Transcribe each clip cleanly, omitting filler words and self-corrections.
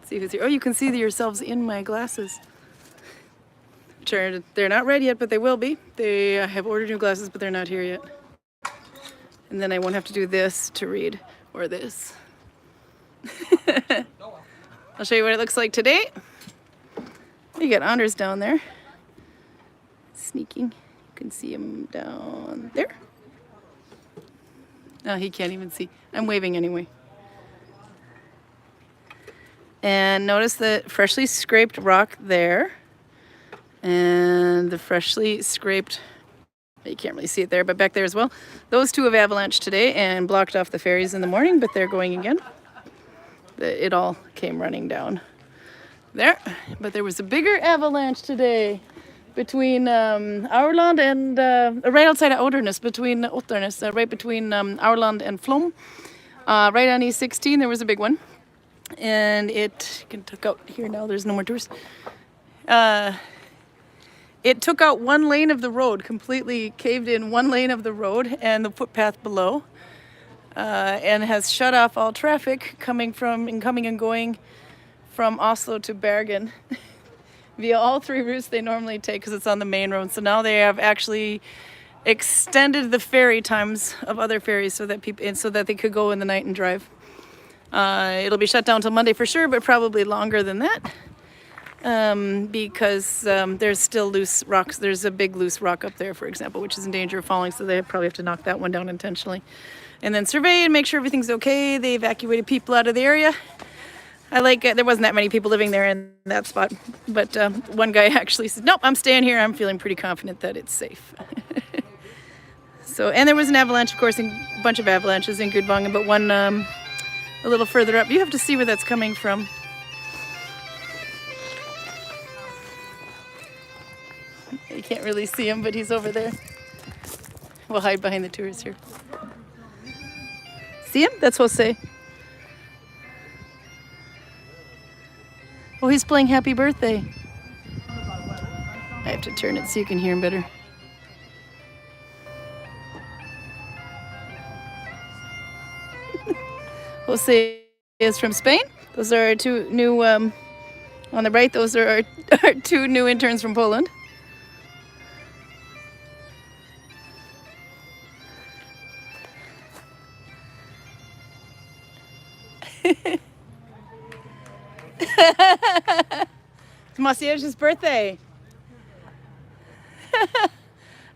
see who's here. Oh, you can see yourselves in my glasses. They're not red yet, but they will be. They have ordered new glasses, but they're not here yet. And then I won't have to do this to read, or this. I'll show you what it looks like today. You got Anders down there, sneaking. You can see him down there. Oh, he can't even see. I'm waving anyway. And notice the freshly scraped rock there. And the freshly scraped, you can't really see it there, but back there as well. Those two have avalanched today and blocked off the ferries in the morning, but they're going again. It all came running down there. But there was a bigger avalanche today between Aurland and, right outside of Otterness, between Otterness, right between Aurland and Flom. Right on E16, there was a big one. And it can took out here now, there's no more tours. It took out one lane of the road, completely caved in one lane of the road and the footpath below, and has shut off all traffic coming and going from Oslo to Bergen via all three routes they normally take because it's on the main road. So now they have actually extended the ferry times of other ferries so that they could go in the night and drive. It'll be shut down till Monday for sure, but probably longer than that. Because there's still loose rocks. There's a big loose rock up there, for example, which is in danger of falling, so they probably have to knock that one down intentionally. And then survey and make sure everything's okay. They evacuated people out of the area. I like it. There wasn't that many people living there in that spot, but one guy actually said, nope, I'm staying here. I'm feeling pretty confident that it's safe. So, and there was an avalanche, of course, a bunch of avalanches in Gudvangen, but one a little further up. You have to see where that's coming from. You can't really see him, but he's over there. We'll hide behind the tours here. See him? That's Jose. Oh, he's playing Happy Birthday. I have to turn it so you can hear him better. Jose is from Spain. Those are our two new, on the right, those are our two new interns from Poland. It's Macierz's birthday.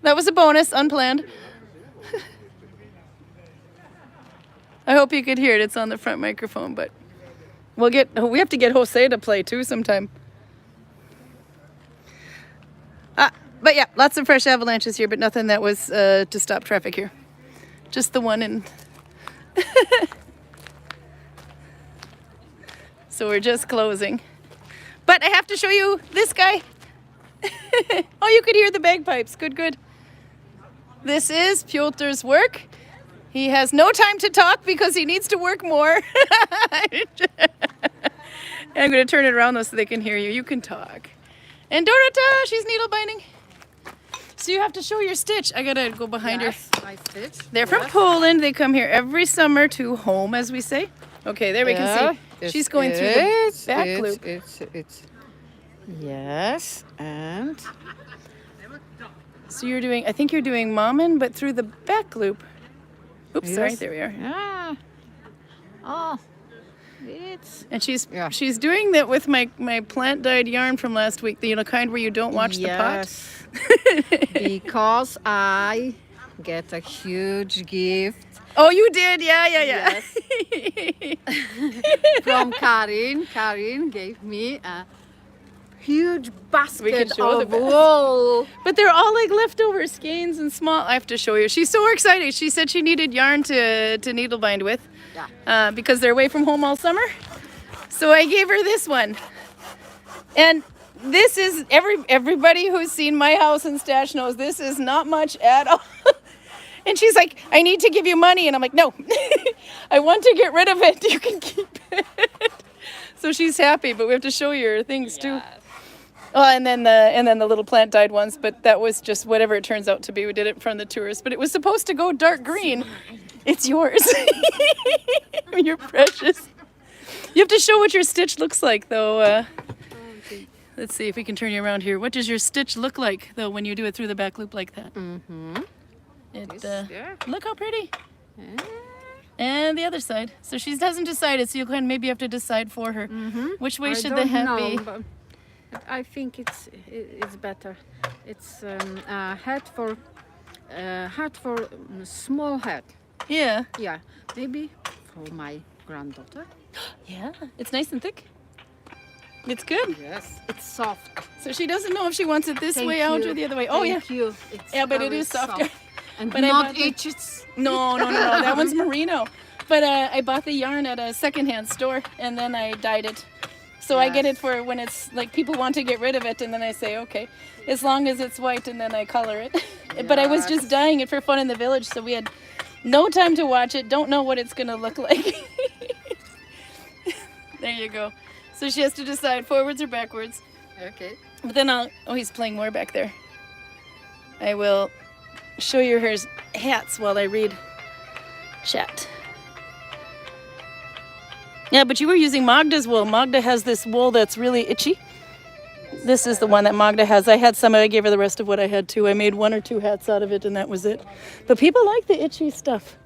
That was a bonus, unplanned. I hope you could hear it. It's on the front microphone, but we have to get Jose to play too sometime. But yeah, lots of fresh avalanches here, but nothing that was to stop traffic here. Just the one in. So we're just closing. But I have to show you this guy. Oh, you could hear the bagpipes. Good, good. This is Piotr's work. He has no time to talk because he needs to work more. I'm going to turn it around though so they can hear you. You can talk. And Dorota, she's needle binding. So you have to show your stitch. I got to go behind her. My stitch. They're from Poland. They come here every summer to home, as we say. Okay, there we can see. She's going through the back loop. Yes, and so you're doing, I think you're doing Mommen, but through the back loop. Oops, yes. Sorry, there we are. Yeah. Oh, it's. And she's doing that with my plant dyed yarn from last week. The kind where you don't watch the pot. Because I get a huge gift. Oh, you did? Yeah. Yes. From Karin. Karin gave me a huge basket of wool. But they're all like leftover skeins and small. I have to show you. She's so excited. She said she needed yarn to needle bind with. Yeah. Because they're away from home all summer. So I gave her this one. And this is, everybody who's seen my house in Stash knows this is not much at all. And she's like, I need to give you money. And I'm like, no, I want to get rid of it. You can keep it. So she's happy, but we have to show you her things too. Oh, and then the little plant dyed ones, but that was just whatever it turns out to be. We did it in front of the tourists, but it was supposed to go dark green. It's yours. You're precious. You have to show what your stitch looks like, though. Let's see if we can turn you around here. What does your stitch look like, though, when you do it through the back loop like that? Look how pretty. And the other side. So she hasn't decided, so you can maybe have to decide for her. Which way should the hat be? But I think it's better. It's a hat for small hat. Yeah. Yeah, maybe for my granddaughter. Yeah, it's nice and thick. It's good. Yes, it's soft. So she doesn't know if she wants it this Thank way out you. or the other way. Oh, Thank yeah. you. It's Yeah, but it very is softer. soft. And But not itches. No. That one's merino. But I bought the yarn at a secondhand store and then I dyed it. So I get it for when it's like people want to get rid of it and then I say, okay, as long as it's white and then I color it. But I was just dyeing it for fun in the village, so we had no time to watch it. Don't know what it's going to look like. There you go. So she has to decide forwards or backwards. Okay. But then oh, he's playing more back there. I will show you her hats while I read chat. Yeah, but you were using Magda's wool. Magda has this wool that's really itchy. This is the one that Magda has. I had some, I gave her the rest of what I had too. I made 1 or 2 hats out of it and that was it. But people like the itchy stuff.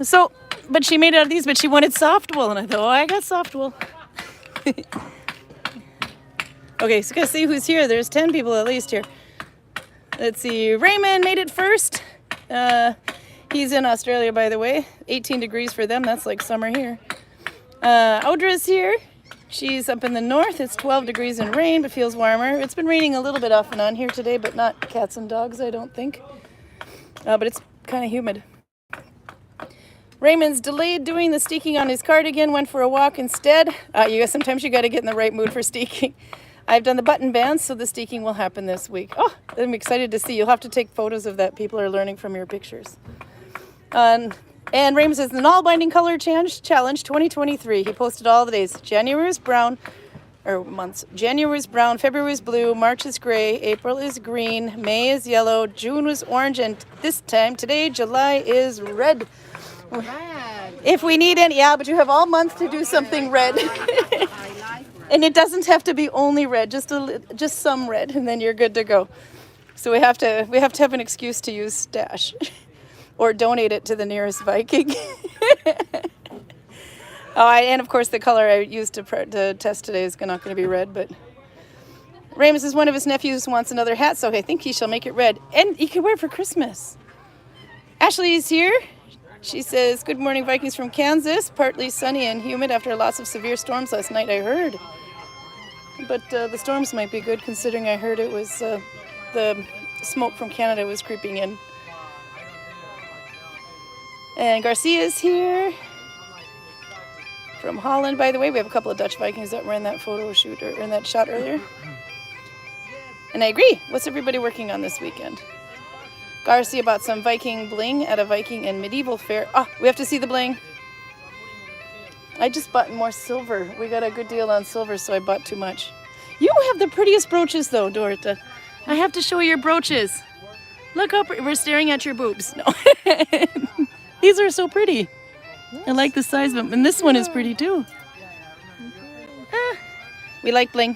So, but she made it out of these, but she wanted soft wool. And I thought, oh, I got soft wool. Okay, so let's see who's here. There's 10 people at least here. Let's see, Raymond made it first. He's in Australia, by the way. 18 degrees for them, that's like summer here. Audra's here. She's up in the north. It's 12 degrees and rain, but feels warmer. It's been raining a little bit off and on here today, but not cats and dogs, I don't think. But it's kind of humid. Raymond's delayed doing the steeking on his cardigan, went for a walk instead. Sometimes you got to get in the right mood for steeking. I've done the button bands, so the steeking will happen this week. Oh, I'm excited to see. You'll have to take photos of that. People are learning from your pictures. And Raymond says, the Nalbinding Color Challenge 2023. He posted all the days. January is brown, or months. January is brown, February is blue, March is gray, April is green, May is yellow, June was orange, and this time, today, July is red. If we need any, yeah, but you have all month to do something red. And it doesn't have to be only red, just some red, and then you're good to go. So we have to have an excuse to use stash, or donate it to the nearest Viking. And of course the color I used to test today is not going to be red. But Ramus is one of his nephews wants another hat, so I think he shall make it red, and he can wear it for Christmas. Ashley is here. She says, good morning, Vikings from Kansas. Partly sunny and humid after lots of severe storms last night, I heard. But the storms might be good, considering I heard it was the smoke from Canada was creeping in. And Garcia is here. From Holland, by the way. We have a couple of Dutch Vikings that were in that photo shoot, or in that shot earlier. And I agree. What's everybody working on this weekend? Garcia bought some Viking bling at a Viking and medieval fair. Oh, we have to see the bling. I just bought more silver. We got a good deal on silver, so I bought too much. You have the prettiest brooches, though, Dorota. I have to show your brooches. Look up. We're staring at your boobs. No. These are so pretty. I like the size of them. And this one is pretty, too. We like bling.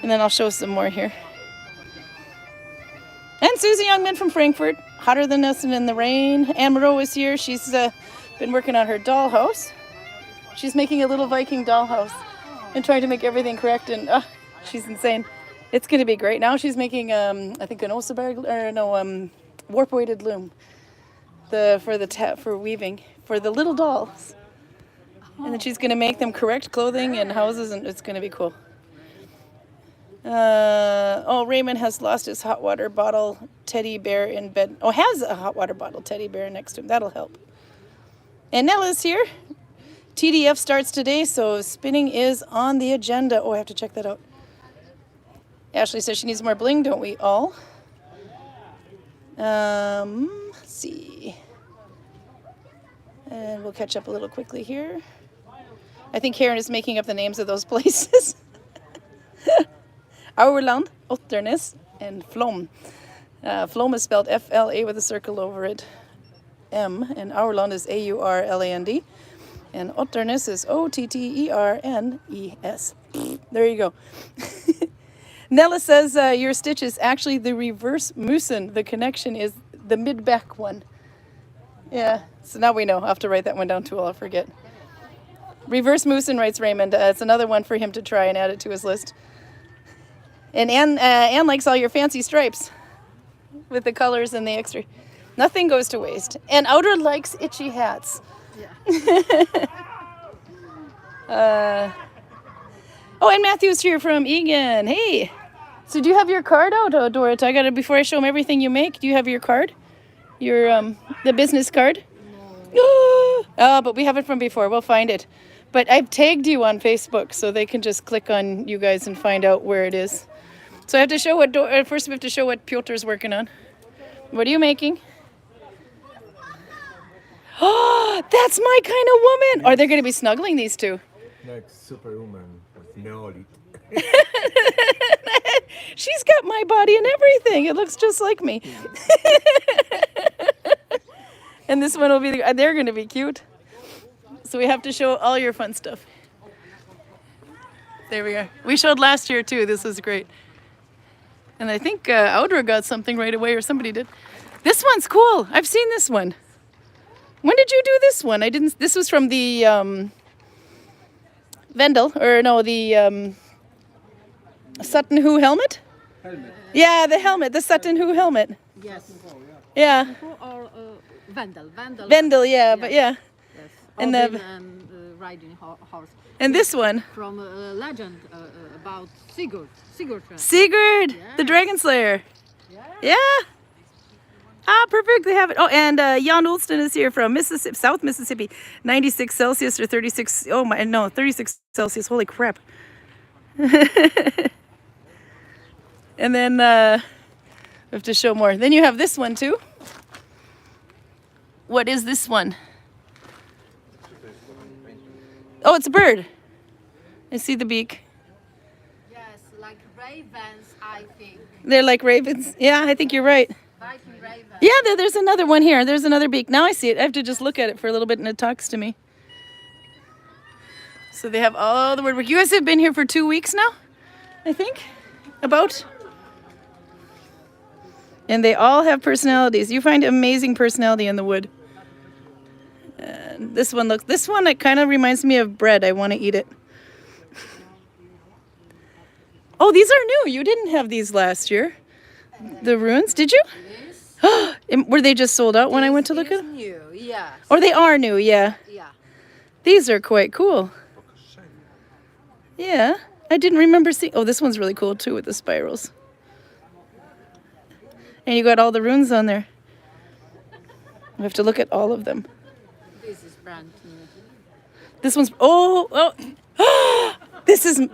And then I'll show some more here. And Susie Youngman from Frankfurt, hotter than us and in the rain. Anne Moreau is here. She's been working on her dollhouse. She's making a little Viking dollhouse and trying to make everything correct. And she's insane. It's going to be great. Now she's making, I think, an warp-weighted loom for weaving for the little dolls. And then she's going to make them correct clothing and houses, and it's going to be cool. Raymond has lost his hot water bottle teddy bear in bed. Oh, has a hot water bottle teddy bear next to him. That'll help. And Nella's here. TDF starts today, so spinning is on the agenda. Oh, I have to check that out. Ashley says she needs more bling, don't we all? Let's see. And we'll catch up a little quickly here. I think Karin is making up the names of those places. Aurland, Otternes, and Flom. Flom is spelled F-L-A with a circle over it, M, and Aurland is A-U-R-L-A-N-D. And Otternes is Otternes. There you go. Nella says your stitch is actually the reverse musen. The connection is the mid-back one. Yeah, so now we know. I'll have to write that one down too, I'll forget. Reverse musen, writes Raymond. It's another one for him to try and add it to his list. And Anne likes all your fancy stripes with the colors and the extra. Nothing goes to waste. And Outer likes itchy hats. Yeah. Oh, and Matthew's here from Egan. Hey. So do you have your card out, Dorota? I got to, before I show him everything you make, do you have your card? Your, the business card? No. Oh, but we have it from before. We'll find it. But I've tagged you on Facebook, so they can just click on you guys and find out where it is. So I have to show what, first we have to show what Piotr's working on. What are you making? Oh, that's my kind of woman. Are they going to be snuggling, these two? Like superwoman with no lid. She's got my body and everything. It looks just like me. And this one will be, they're going to be cute. So we have to show all your fun stuff. There we are. We showed last year too. This was great. And I think Audra got something right away, or somebody did. This one's cool. I've seen this one. When did you do this one? I didn't. This was from the Vendel, or no, the Sutton Hoo helmet? Helmet. Yeah, the helmet, the Sutton Hoo helmet. Yes. Yeah. Or Vendel. Vendel, yeah, but yeah. Yes. And Odin the- and riding horse. And this one, From a legend about Sigurd. Sigurd, Yeah. the Dragon Slayer. Yeah. Yeah. Ah, perfect. They have it. Oh, and Jan Olston is here from Mississippi, South Mississippi, 96 Celsius or 36. Oh my, no, 36 Celsius. Holy crap. And then we have to show more. Then you have this one too. What is this one? Oh, it's a bird. I see the beak. Yes, like ravens, I think. They're like ravens. Yeah, I think you're right. Viking raven. Yeah, there's another one here. There's another beak. Now I see it. I have to just look at it for a little bit and it talks to me. So they have all the woodwork. You guys have been here for 2 weeks now, I think, about. And they all have personalities. You find amazing personality in the wood. And this one, it kind of reminds me of bread. I want to eat it. Oh, these are new. You didn't have these last year. The runes, did you? Were they just sold out when I went to look at them? New, yes. Or they are new, yeah. Yeah. These are quite cool. Yeah. I didn't remember seeing. Oh, this one's really cool too with the spirals. And you got all the runes on there. We have to look at all of them. This is brand new. This one's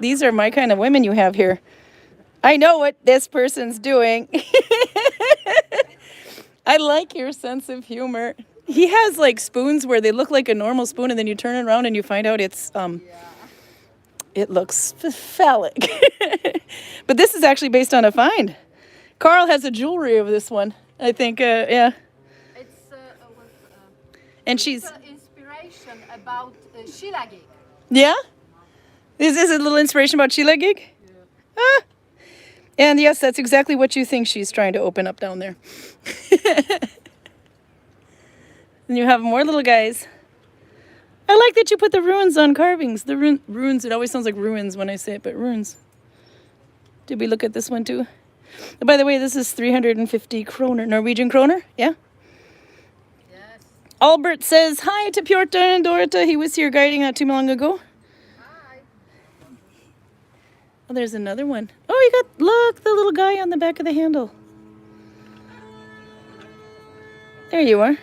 these are my kind of women you have here. I know what this person's doing. I like your sense of humor. He has like spoons where they look like a normal spoon and then you turn it around and you find out it's it looks phallic. But this is actually based on a find. Karl has a jewelry of this one, I think. Yeah. It's And she's inspiration about Sheila gig. yeah. Is this a little inspiration about Sheila gig? Yeah. Ah. And yes, that's exactly what you think she's trying to open up down there. And you have more little guys. I like that you put the runes on carvings. The runes, it always sounds like ruins when I say it, but runes. Did we look at this one too? By the way, this is 350 kroner, Norwegian kroner, yeah? Yes. Albert says hi to Piotr and Dorota. He was here guiding not too long ago. Hi. Oh, there's another one. Oh, you got, look, the little guy on the back of the handle. There you are.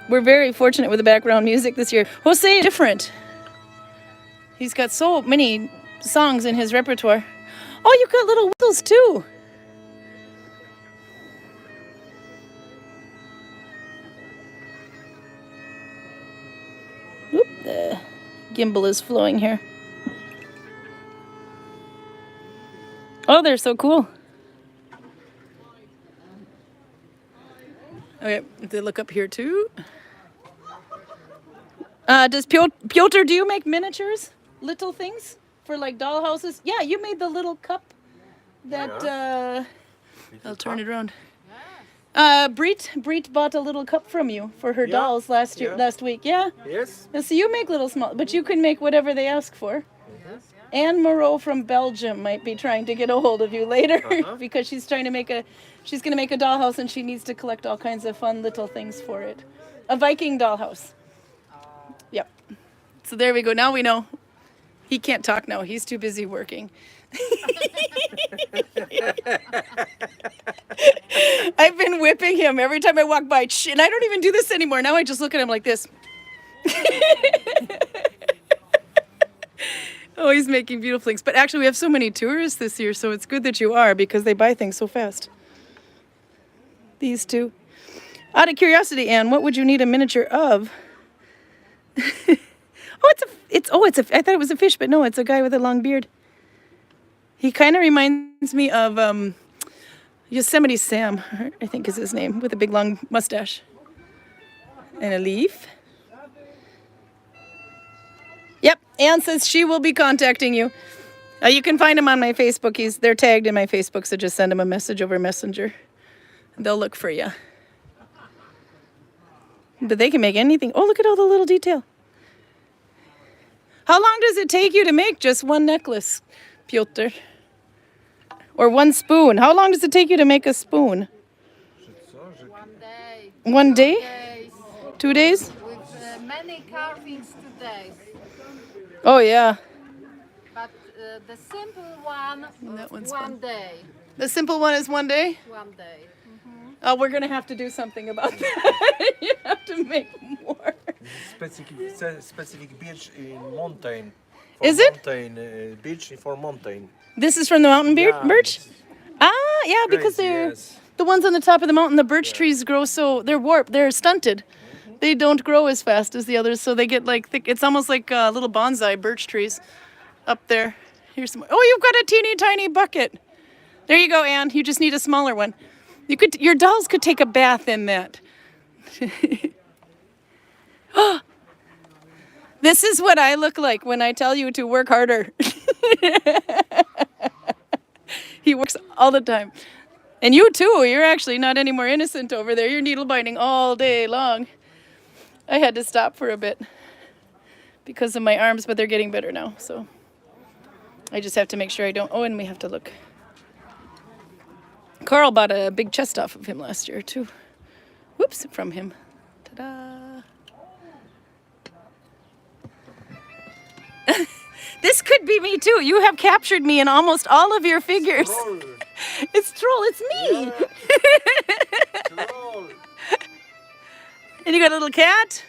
We're very fortunate with the background music this year. Jose is different. He's got so many songs in his repertoire. Oh, you got little whistles too. Oop, the gimbal is flowing here. Oh, they're so cool. Okay, they look up here too. Does Piotr, do you make miniatures? Little things? For like doll houses? Yeah, you made the little cup that, I'll turn it around. Brit bought a little cup from you for her dolls last week. Yeah? Yes. So you make little small, but you can make whatever they ask for. Anne Moreau from Belgium might be trying to get a hold of you later because she's going to make a dollhouse and she needs to collect all kinds of fun little things for it. A Viking dollhouse. Yep. So there we go. Now we know. He can't talk now. He's too busy working. I've been whipping him every time I walk by. And I don't even do this anymore. Now I just look at him like this. Oh, he's making beautiful things. But actually, we have so many tourists this year, so it's good that you are because they buy things so fast. These two. Out of curiosity, Anne, what would you need a miniature of? I thought it was a fish, but no, it's a guy with a long beard. He kind of reminds me of Yosemite Sam, I think is his name, with a big long mustache. And a leaf. Yep, Anne says she will be contacting you. You can find him on my Facebook. They're tagged in my Facebook, so just send him a message over Messenger. They'll look for you. But they can make anything. Oh, look at all the little detail. How long does it take you to make just one necklace, Piotr? Or one spoon? How long does it take you to make a spoon? 1 day. 1 day? 2 days. 2 days? With many carvings 2 days. Oh, yeah. But the simple one, That one's 1 fun. day. The simple one is 1 day? 1 day. Oh, we're going to have to do something about that. You have to make more. Specific beach in mountain. Is it? Mountain, beach for mountain. This is from the mountain birch? this is Yeah, because crazy, they're yes. the ones on the top of the mountain. The birch trees grow so they're warped. They're stunted. They don't grow as fast as the others, so they get like thick. It's almost like little bonsai birch trees up there. Here's some. Oh, you've got a teeny tiny bucket. There you go, Anne. You just need a smaller one. Your dolls could take a bath in that. This is what I look like when I tell you to work harder. He works all the time. And you too, you're actually not any more innocent over there. You're needle binding all day long. I had to stop for a bit because of my arms, but they're getting better now. So I just have to make sure I don't. Oh, and we have to look. Karl bought a big chest off of him last year too. Whoops, from him. Ta-da. This could be me too. You have captured me in almost all of your figures. Stroll. It's Stroll, it's me. Stroll. And you got a little cat?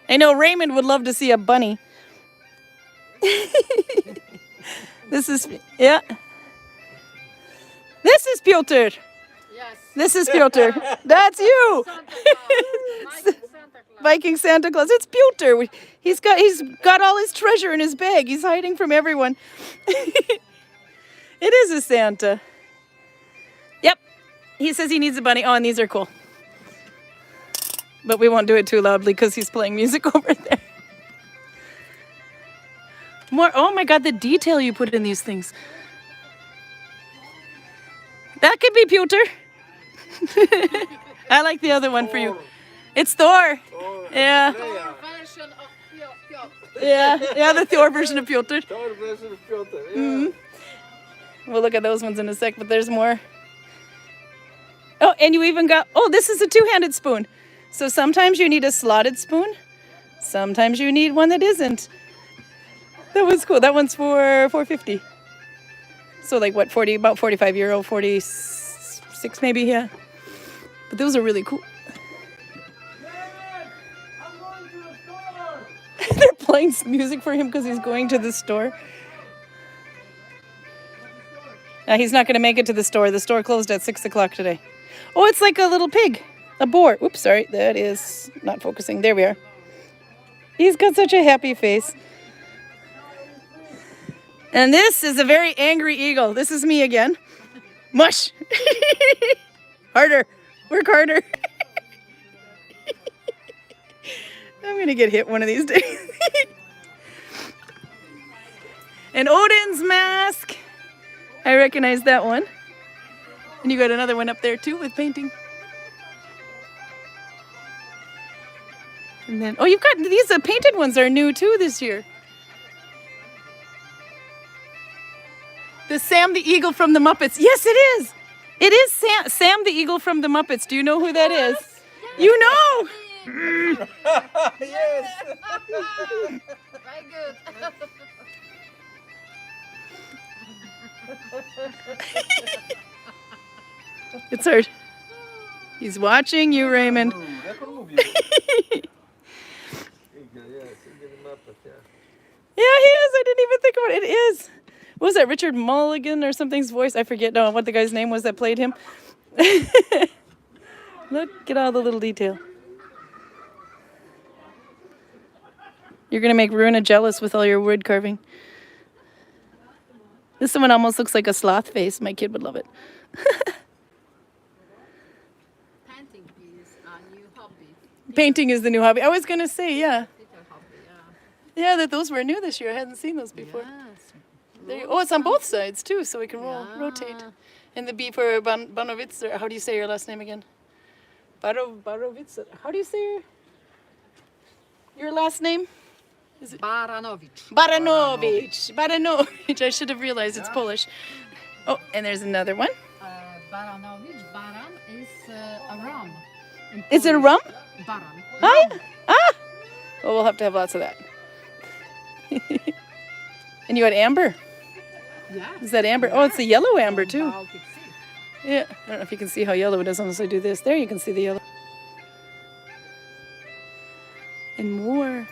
I know Raymond would love to see a bunny. This is Piotr. Yes. This is Piotr. That's you. Viking Santa Claus. It's Piotr. He's got all his treasure in his bag. He's hiding from everyone. It is a Santa. Yep. He says he needs a bunny. Oh, and these are cool. But we won't do it too loudly because he's playing music over there. More. Oh my God, the detail you put in these things. That could be Piotr. I like the other one for you. It's Thor. Yeah. Version of Piotr. Yeah, the Thor version of Piotr. Thor version of Piotr, yeah. We'll look at those ones in a sec, but there's more. Oh, and you even got, this is a two-handed spoon. So sometimes you need a slotted spoon. Sometimes you need one that isn't. That was cool. That one's for $4.50. So like what, about €45, 46 maybe, yeah. But those are really cool. They're playing music for him because he's going to the store. He's not going to make it to the store. The store closed at 6 o'clock today. Oh, it's like a little pig. A boar. Oops, sorry. That is not focusing. There we are. He's got such a happy face. And this is a very angry eagle. This is me again. Mush. Harder. Work harder. I'm gonna get hit one of these days. And Odin's mask. I recognize that one. And you got another one up there too with painting. And then, oh, you've got these painted ones are new too this year. The Sam the Eagle from the Muppets. Yes, it is. It is Sam the Eagle from the Muppets. Do you know who that is? You know. Yes. Very good. It's hard. He's watching you, Raymond. Yeah, he is. I didn't even think about it. It is. What was that, Richard Mulligan or something's voice? I forget now what the guy's name was that played him. Look at all the little detail. You're going to make Runa jealous with all your wood carving. This one almost looks like a sloth face. My kid would love it. Painting is a new hobby. Painting is the new hobby. I was going to say, yeah. Little hobby, Yeah, that those were new this year. I hadn't seen those before. Yes. Oh, it's on both sides too, so we can Yeah. rotate. And the B for Banovitz, or how do you say your last name again? Barovitz. How do you say your last name? Baranovich. Baranovich. I should have realized it's Polish. Oh, and there's another one. Baranovich. Baran is a rum. Is it a rum? Baran. Ah, ah. Well, we'll have to have lots of that. And you had amber. Yeah. Is that amber? Oh, it's the yellow amber too. Baltic Sea. Yeah. I don't know if you can see how yellow it is unless I do this. There you can see the yellow. And more.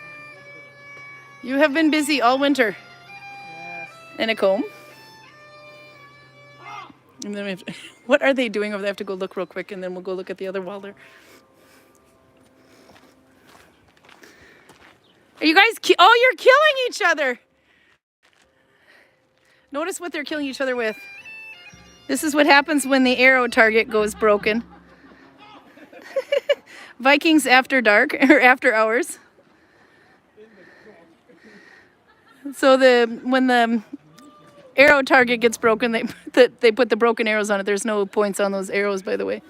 You have been busy all winter. Yes. And a comb. And then we have to, what are they doing over there? I have to go look real quick and then we'll go look at the other wall there. Are you guys, oh, you're killing each other. Notice what they're killing each other with. This is what happens when the arrow target goes broken. Vikings after dark, or after hours. So when the arrow target gets broken, they put the broken arrows on it. There's no points on those arrows, by the way.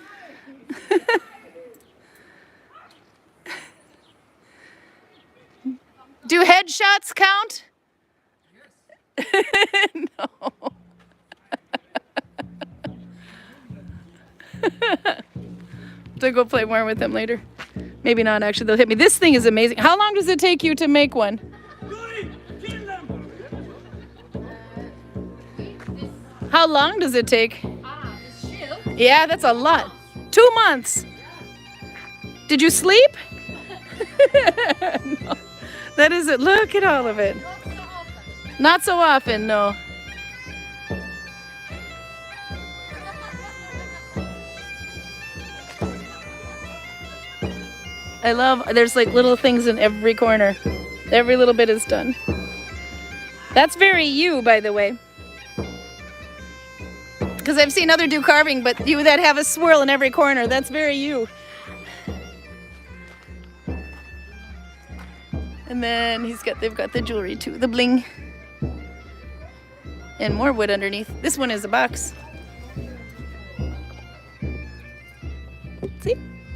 Do headshots count? No. To go play more with them later. Maybe not, actually. They'll hit me. This thing is amazing. How long does it take you to make one? How long does it take? This shield. Yeah, that's a lot. 2 months. Did you sleep? No. That is it. Look at all of it. Not so often, no. I love, there's like little things in every corner. Every little bit is done. That's very you, by the way. Because I've seen other do carving, but you that have a swirl in every corner, that's very you. And then they've got the jewelry too, the bling. And more wood underneath. This one is a box. See?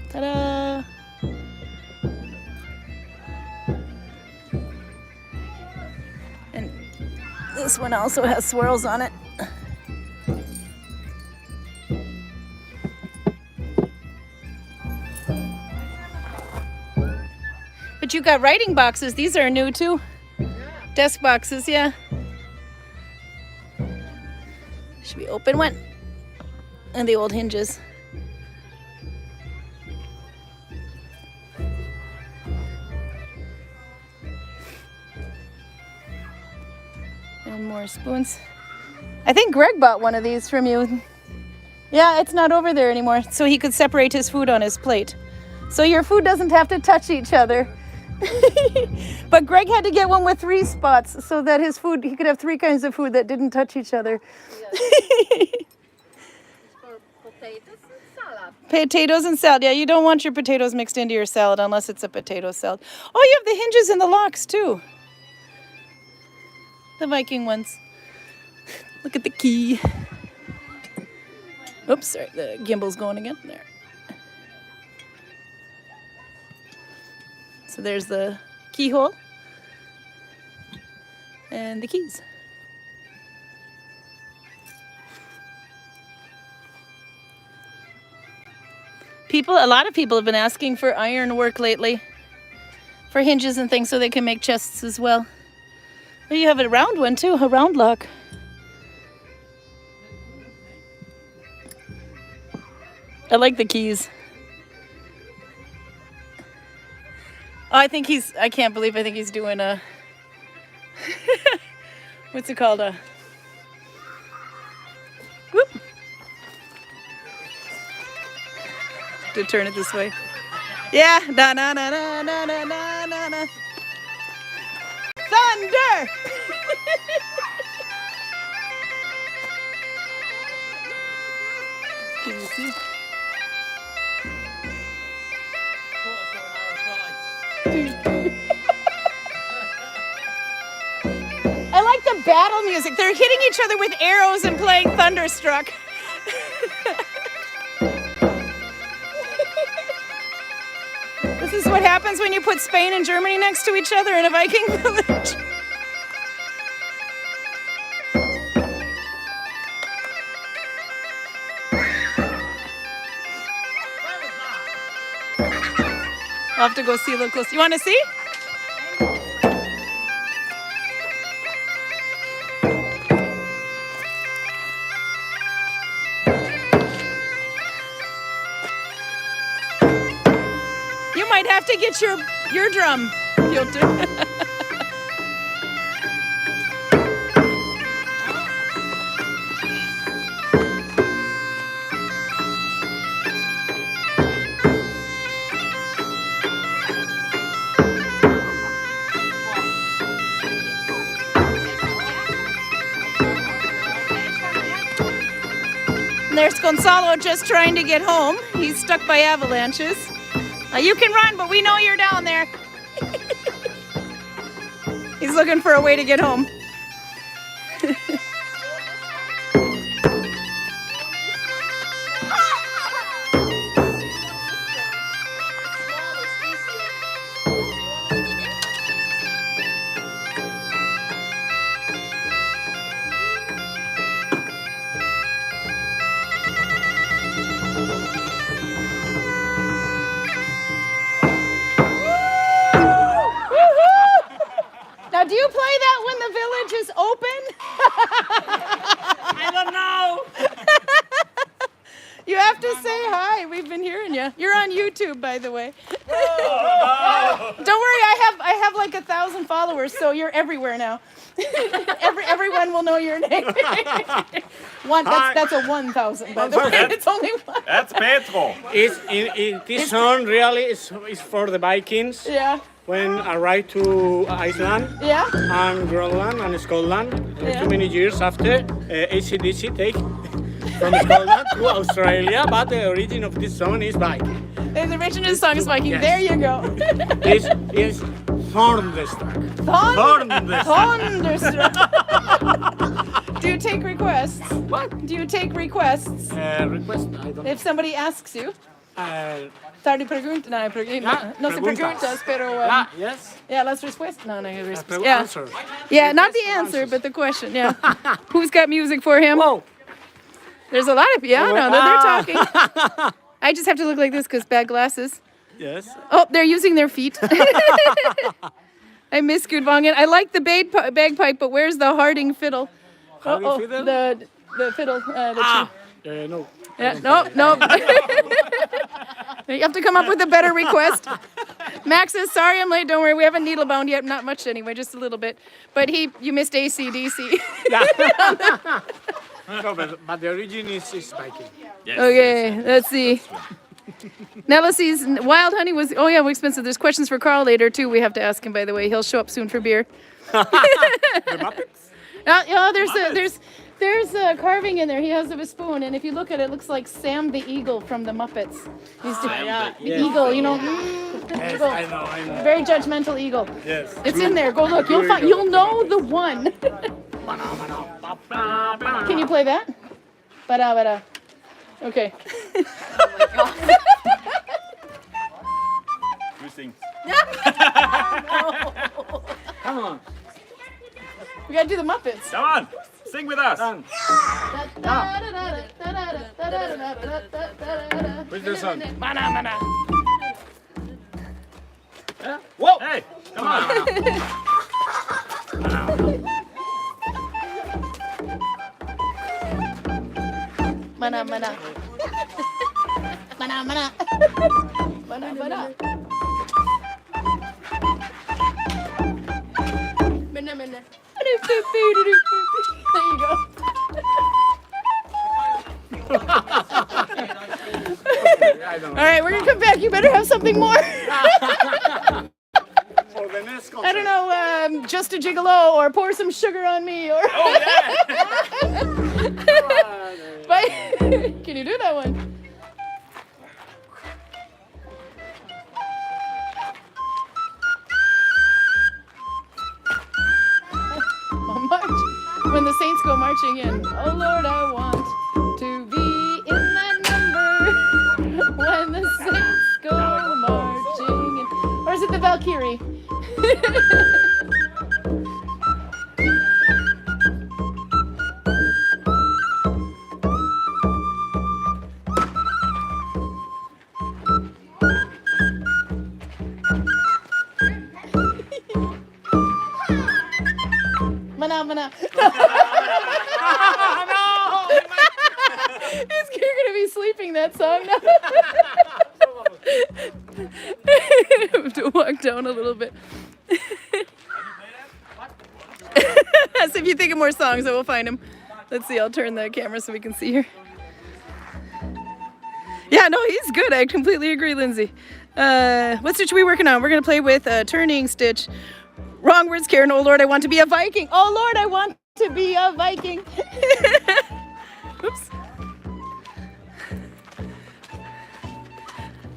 Ta-da! And this one also has swirls on it. But you got writing boxes. These are new too. Yeah. Desk boxes, yeah. Should we open one? And the old hinges. And more spoons. I think Greg bought one of these from you. Yeah, it's not over there anymore, so he could separate his food on his plate. So your food doesn't have to touch each other. But Greg had to get one with 3 spots so that his food, he could have 3 kinds of food that didn't touch each other. For potatoes and salad. salad. Potatoes and salad. Yeah, you don't want your potatoes mixed into your salad unless it's a potato salad. Oh, you have the hinges and the locks too. The Viking ones. Look at the key. Oops, sorry, the gimbal's going again. There. So there's the keyhole and the keys. A lot of people have been asking for iron work lately, for hinges and things so they can make chests as well. Oh, you have a round one too, a round lock. I like the keys. Oh, I think I think he's doing a, what's it called? Whoop. To turn it this way. Yeah, na na na na na na na na na. Thunder! Can you see? I like the battle music. They're hitting each other with arrows and playing Thunderstruck. This is what happens when you put Spain and Germany next to each other in a Viking village. I'll have to go see a little close. You want to see? You might have to get your drum, Piotr. There's Gonzalo just trying to get home. He's stuck by avalanches. You can run, but we know you're down there. He's looking for a way to get home. Now, do you play that when the village is open? I don't know. You have to say hi. We've been hearing you. You're on YouTube, by the way. Oh, Don't worry, I have like 1,000 followers, so you're everywhere now. Everyone will know your name. That's a 1,000, by the way. It's only one. that's Petro. This song really is for the Vikings Yeah. when arrived to Iceland Yeah. and Greenland and Scotland too many years after AC/DC take from Scotland to Australia, but the origin of this song is Viking. The original song is Viking. Yes. There you go. This is Thunderstruck. Thunderstruck. Do you take requests? What? Do you take requests? Request? I don't know. If somebody asks you? Yeah, No se preguntas. preguntas, pero... yes. Yeah, las respuestas. No, respuestas. Yeah. Yeah. Answer. Yeah, not the answer, but the question. Yeah. Who's got music for him? Whoa. There's a lot of piano. They're Ah. talking. I just have to look like this because bad glasses. Yes. Oh, they're using their feet. I miss Gudvangen. I like the bagpipe, but where's the Harding fiddle? Harding fiddle? The fiddle. No. Yeah, no. You have to come up with a better request. Max says, sorry I'm late, don't worry, we haven't needle bound yet, not much anyway, just a little bit. But you missed AC/DC. No, but the origin is Viking. Okay, let's see. Now let's see, wild honey was, oh yeah, expensive. There's questions for Karl later too, we have to ask him, by there's there's a carving in there. He has of a spoon, and if you look at it, it looks like Sam the Eagle from the Muppets. He's the eagle, you know. Yes, Eagle. I know. Very judgmental eagle. Yes. It's in there. Go look. You'll find. You'll know the one. Can you play that? Bada bada. Okay. You sing. Come on. We gotta do the Muppets. Come on, sing with us. Done. Where's the song? Mana mana. Whoa! Hey, come on. Mana mana. Mana mana. Mana mana. Mana mana. There you go. All right, we're gonna come back. You better have something more. For the next concert. I don't know, just a gigolo or pour some sugar on me or. Oh yeah. But can you do that one? Oh, march. When the saints go marching in. Oh Lord, I want to be in that number. When the saints go marching in. Or is it the Valkyrie? Mana mana. You're gonna be sleeping that song now. I have to walk down a little bit. So if you think of more songs, I will find them. Let's see, I'll turn the camera so we can see here. Yeah, no, he's good. I completely agree, Lindsay. What stitch are we working on? We're gonna play with a turning stitch. Wrong words, Karen. Oh Lord, I want to be a Viking. Oh Lord, I want to be a Viking. Oops.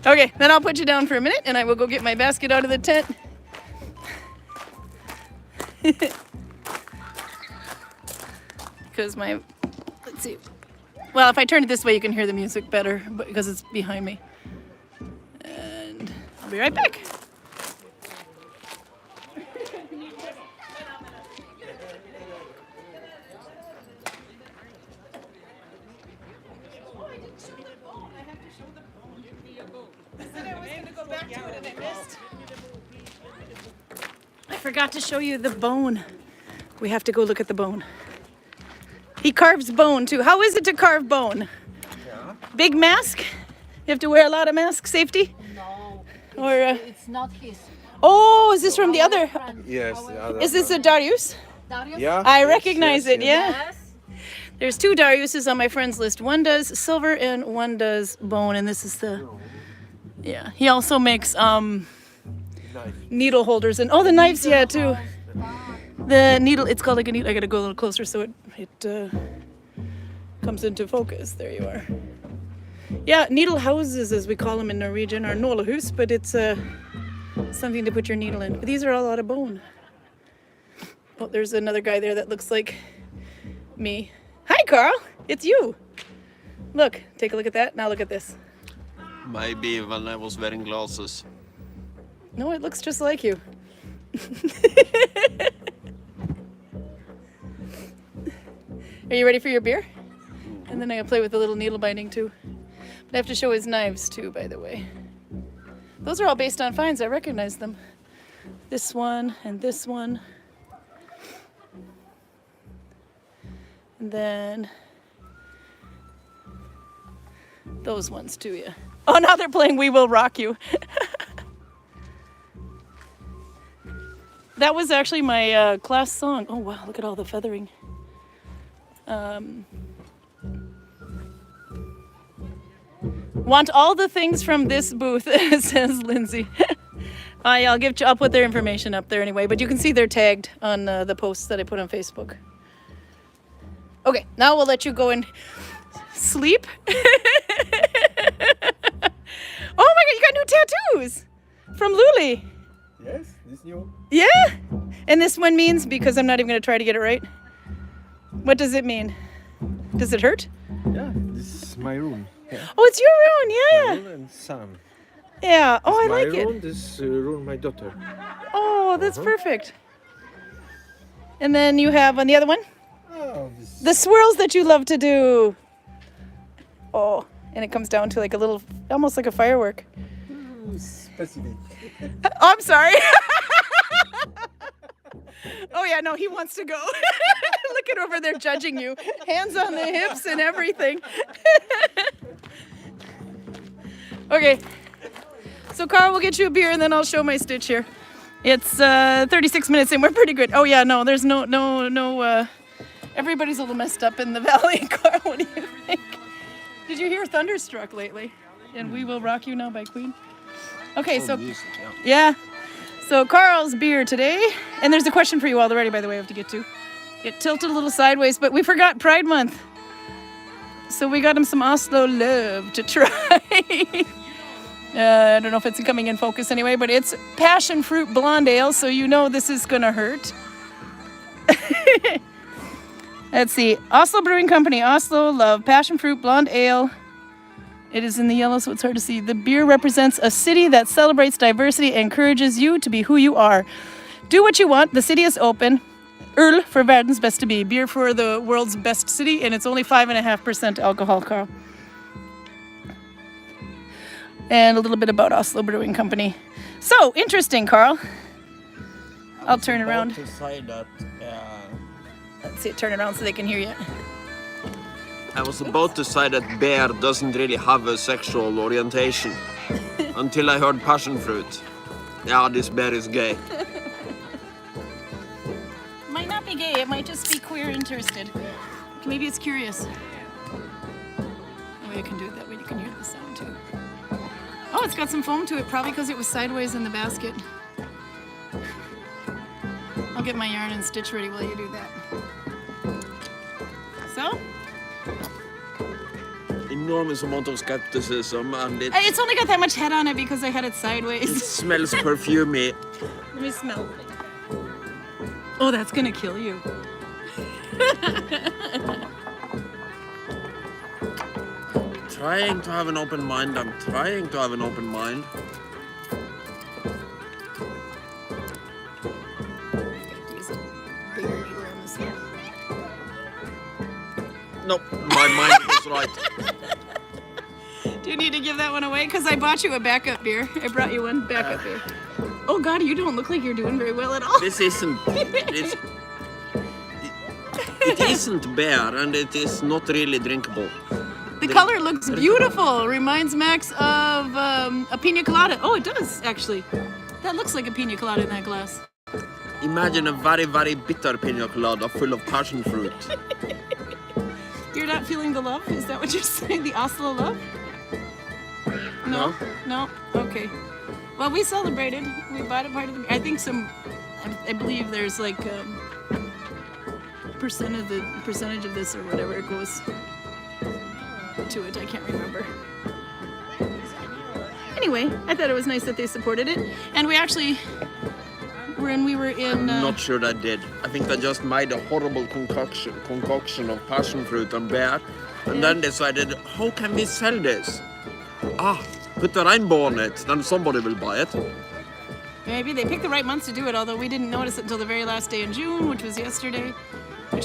Okay, then I'll put you down for a minute and I will go get my basket out of the tent. Because let's see. Well, if I turn it this way, you can hear the music better because it's behind me. And I'll be right back. I forgot to show you the bone. We have to go look at the bone. He carves bone too. How is it to carve bone? Yeah. Big mask? You have to wear a lot of mask safety? No, Or it's not his. oh, is this from the other? Yes, the other Is this a one. Darius? Darius? Yeah. I yes, recognize yes, it, yes. yeah. Yes. There's two Dariuses on my friends list. One does silver and one does bone, and this is the yeah. He also makes Knife. needle holders and oh the knives, yeah, too. The needle, it's called like a needle. I gotta go a little closer so it comes into focus. There you are. Yeah, needle houses as we call them in Norwegian are nålehus, but it's something to put your needle in. But these are all out of bone. Oh, there's another guy there that looks like me. Hi, Karl. It's you. Look, take a look at that. Now look at this. Maybe when I was wearing glasses. No, it looks just like you. Are you ready for your beer? And then I gotta play with the little needle binding too. But I have to show his knives too, by the way. Those are all based on finds. I recognize them. This one and this one. And then those ones too, yeah. Oh, now they're playing We Will Rock You. That was actually my class song. Oh wow, look at all the feathering. Want all the things from this booth, says Lindsay. I'll put their information up there anyway, but you can see they're tagged on the posts that I put on Facebook. Okay, now we'll let you go and sleep. Oh my God, you got new tattoos from Luli. Yes, this new. Yeah? And this one means, because I'm not even going to try to get it right. What does it mean? Does it hurt? Yeah, this is my room. Yeah. Oh, it's your room, yeah. Room and son. Yeah, oh, I my like room, it. this room, my daughter. Oh, that's perfect. And then you have on the other one, Oh, this. the swirls that you love to do. Oh, and it comes down to like a little, almost like a firework. Specific. Oh, I'm sorry. Oh yeah, no, he wants to go. Look at over there judging you. Hands on the hips and everything. Okay. So Karl will get you a beer and then I'll show my stitch here. It's 36 minutes in. We're pretty good. Oh yeah, no, there's no everybody's a little messed up in the valley. Karl, what do you think? Did you hear Thunderstruck lately? And We Will Rock You Now by Queen? Okay, so yeah. So Karl's beer today, and there's a question for you already, by the way, I have to get to. It tilted a little sideways, but we forgot Pride Month. So we got him some Oslo Love to try. I don't know if it's coming in focus anyway, but it's passion fruit blonde ale, so you know this is gonna hurt. Let's see, Oslo Brewing Company, Oslo Love, passion fruit blonde ale. It is in the yellow, so it's hard to see. The beer represents a city that celebrates diversity and encourages you to be who you are. Do what you want. The city is open. Øl for verdens beste by. Beer for the world's best city, and it's only 5.5% alcohol, Karl. And a little bit about Oslo Brewing Company. So, interesting, Karl. I'll turn around. To say that, Let's see it turn around so they can hear you. I was about to say that bear doesn't really have a sexual orientation until I heard passion fruit. Yeah, this bear is gay. Might not be gay, it might just be queer interested. Maybe it's curious. Oh, you can do it that way, you can hear the sound too. Oh, it's got some foam to it, probably because it was sideways in the basket. I'll get my yarn and stitch ready while you do that. So? Enormous amount of skepticism, and It's only got that much head on it because I had it sideways. it smells perfumey. Let me smell. Oh, that's gonna kill you. Trying to have an open mind. I'm trying to have an open mind. Nope, my mind was right. Do you need to give that one away? Because I bought you a backup beer. I brought you one backup beer. Oh God, you don't look like you're doing very well at all. This isn't. It isn't beer, and it is not really drinkable. The color looks beautiful. Reminds Max of a pina colada. Oh, it does actually. That looks like a pina colada in that glass. Imagine a very, very bitter pina colada full of passion fruit. You're not feeling the love? Is that what you're saying? The Oslo love? No? No? Okay. Well, we celebrated. We bought a part of the... I think I believe there's like percentage of this or whatever it goes to it. I can't remember. Anyway, I thought it was nice that they supported it. And we actually... when we were in... Not sure I did. I think I just made a horrible concoction of passion fruit and beer, and then decided, how can we sell this? Put the rainbow on it, then somebody will buy it. Maybe they picked the right months to do it, although we didn't notice it until the very last day in June, which was yesterday. I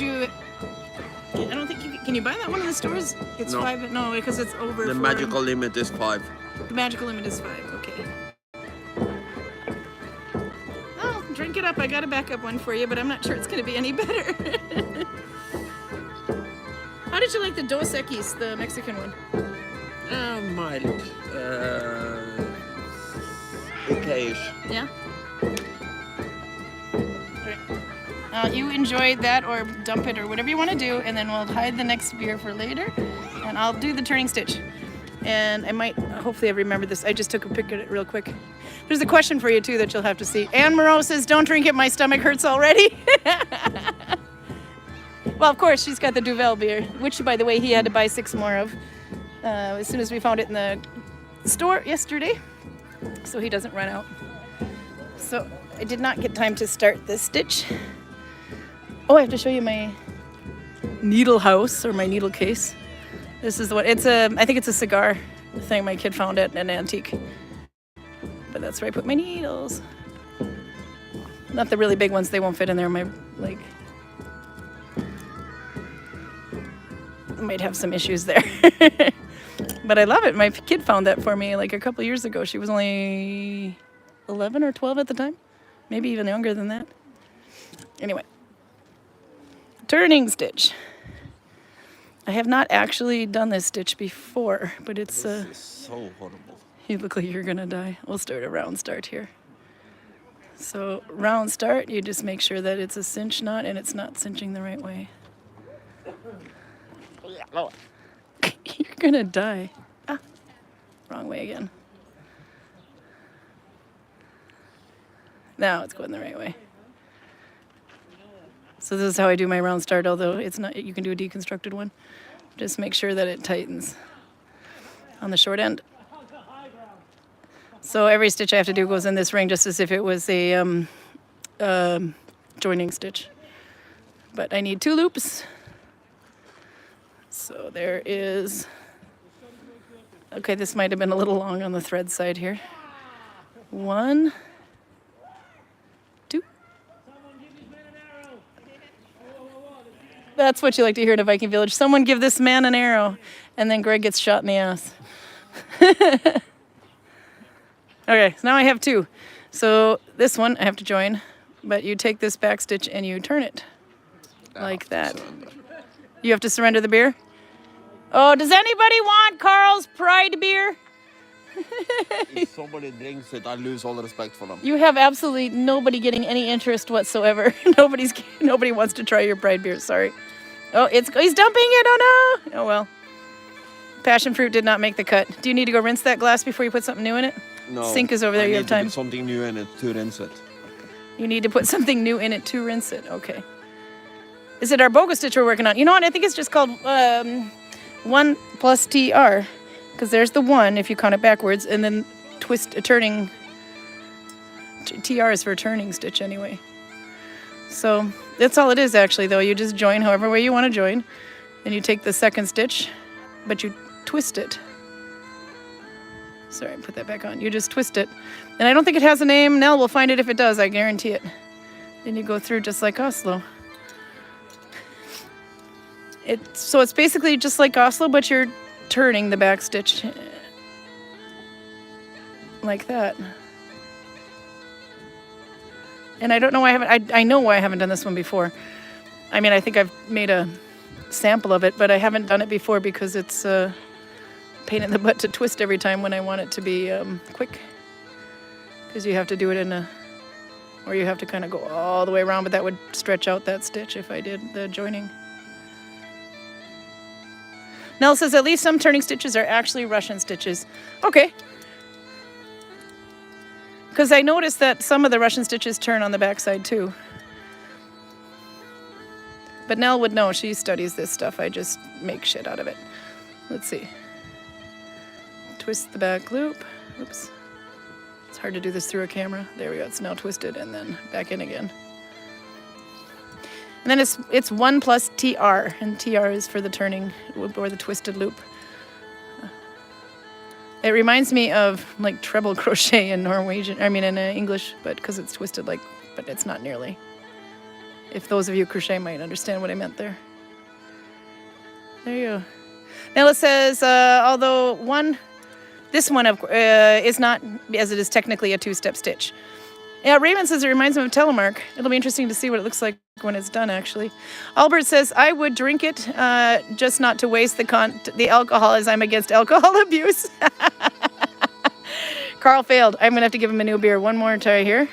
don't think you can you buy that one in the stores? It's No. 5. No, because it's over. The magical limit is 5. The magical limit is 5. Okay. Oh, drink it up. I got a backup one for you, but I'm not sure it's going to be any better. How did you like the Dos Equis, the Mexican one? Mild. Okay-ish. Yeah. You enjoy that or dump it or whatever you want to do, and then we'll hide the next beer for later, and I'll do the turning stitch. And I might, hopefully I remember this. I just took a pic of it real quick. There's a question for you too that you'll have to see. Anne Moreau says, don't drink it, my stomach hurts already. Well, of course, she's got the Duvel beer, which, by the way, he had to buy 6 more of as soon as we found it in the store yesterday, so he doesn't run out. So I did not get time to start this stitch. Oh, I have to show you my needle house or my needle case. This is the one. I think it's a cigar thing my kid found at an antique. But that's where I put my needles. Not the really big ones, they won't fit in there. My like might have some issues there. But I love it. My kid found that for me like a couple years ago. She was only 11 or 12 at the time. Maybe even younger than that. Anyway. Turning stitch. I have not actually done this stitch before, but it's This is so horrible. You look like you're gonna die. We'll start a round start here. So round start, you just make sure that it's a cinch knot and it's not cinching the right way. You're gonna die. Ah, wrong way again. Now it's going the right way. So this is how I do my round start, although it's not, you can do a deconstructed one. Just make sure that it tightens on the short end. So every stitch I have to do goes in this ring just as if it was a joining stitch. But I need 2 loops. So there is, okay, this might have been a little long on the thread side here. 1, 2. That's what you like to hear in a Viking village. Someone give this man an arrow, and then Greg gets shot in the ass. Okay, so now I have 2. So this one I have to join, but you take this back stitch and you turn it like that. You have to surrender the beer? Oh, does anybody want Karl's Pride beer? If somebody drinks it, I lose all respect for them. You have absolutely nobody getting any interest whatsoever. Nobody wants to try your Pride beer, sorry. Oh, he's dumping it, oh no! Oh well. Passion fruit did not make the cut. Do you need to go rinse that glass before you put something new in it? No. Sink is over there, you have time. Put something new in it to rinse it. You need to put something new in it to rinse it, okay. Is it our bogo stitch we're working on? You know what, I think it's just called 1 plus TR. Because there's the 1 if you count it backwards, and then twist a turning. TR is for turning stitch anyway. So that's all it is actually though. You just join however way you want to join. Then you take the second stitch, but you twist it. Sorry, put that back on. You just twist it. And I don't think it has a name. Nell will find it if it does, I guarantee it. Then you go through just like Oslo. So it's basically just like Oslo, but you're turning the back stitch like that. And I don't know why I haven't, I know why I haven't done this one before. I mean, I think I've made a sample of it, but I haven't done it before because it's a pain in the butt to twist every time when I want it to be quick. Because you have to do it in a, or you have to kind of go all the way around, but that would stretch out that stitch if I did the joining. Nell says at least some turning stitches are actually Russian stitches. Okay. Because I noticed that some of the Russian stitches turn on the backside too. But Nell would know, she studies this stuff. I just make shit out of it. Let's see. Twist the back loop. Oops. It's hard to do this through a camera. There we go, it's now twisted and then back in again. And then it's 1 plus TR, and TR is for the turning or the twisted loop. It reminds me of like treble crochet in Norwegian, I mean in English, but because it's twisted like, but it's not nearly. If those of you crochet might understand what I meant there. There you go. Now it says, although this one is not, as it is technically a 2-step stitch. Yeah, Raymond says it reminds him of telemark. It'll be interesting to see what it looks like when it's done, actually. Albert says, I would drink it, just not to waste the alcohol, as I'm against alcohol abuse. Karl failed. I'm going to have to give him a new beer. One more try here.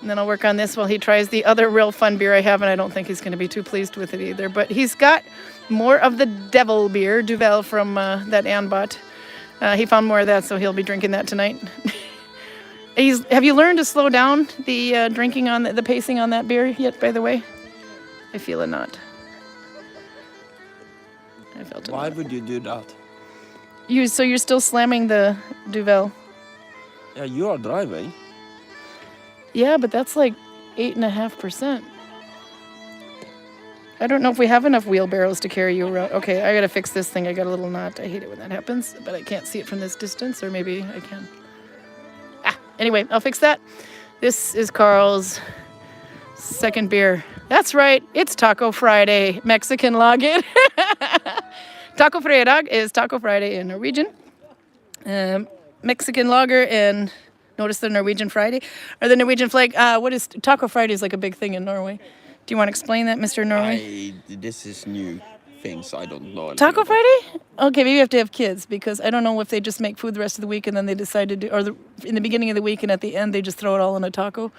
And then I'll work on this while he tries the other real fun beer I have, and I don't think he's going to be too pleased with it either. But he's got more of the devil beer, Duvel, from that Ann bought. He found more of that, so he'll be drinking that tonight. Have you learned to slow down the drinking on the pacing on that beer yet, by the way? I feel it not. I felt it. Why would you do that? So you're still slamming the Duvel. Yeah, you are driving. Yeah, but that's like 8.5%. I don't know if we have enough wheelbarrows to carry you around. Okay, I gotta fix this thing. I got a little knot. I hate it when that happens, but I can't see it from this distance, or maybe I can. Anyway, I'll fix that. This is Karl's second beer. That's right, it's Taco Friday, Mexican lager. Taco Fredag is Taco Friday in Norwegian. Mexican lager and notice the Norwegian Friday or the Norwegian flag. What is Taco Friday is like a big thing in Norway. Do you want to explain that, Mr. Norway? This is new things I don't know. Taco Friday? Okay, maybe you have to have kids because I don't know if they just make food the rest of the week and then they decide to do, or in the beginning of the week and at the end they just throw it all in a taco.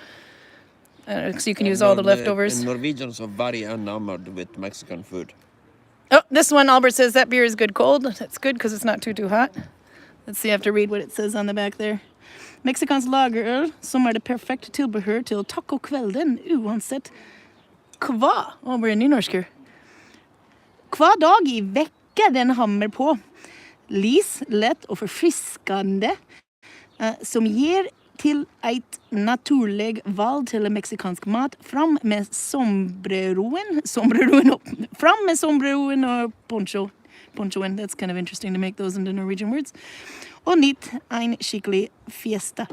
So you can use all the leftovers. Norwegians are very enamored with Mexican food. Oh, this one, Albert says that beer is good cold. That's good because it's not too hot. Let's see, I have to read what it says on the back there. Mexikansk lagerøl som det perfekte tilbehør til tacokvelden uansett hva. Blir det nynorsk her? Hva dag I vecka den hammer på. Lis, lett og forfriskende som ger til et naturlig valg til meksikansk mat. Fram med sombreroen og ponchoen. That's kind of interesting to make those into Norwegian words. Og nytt en skikkelig fiesta.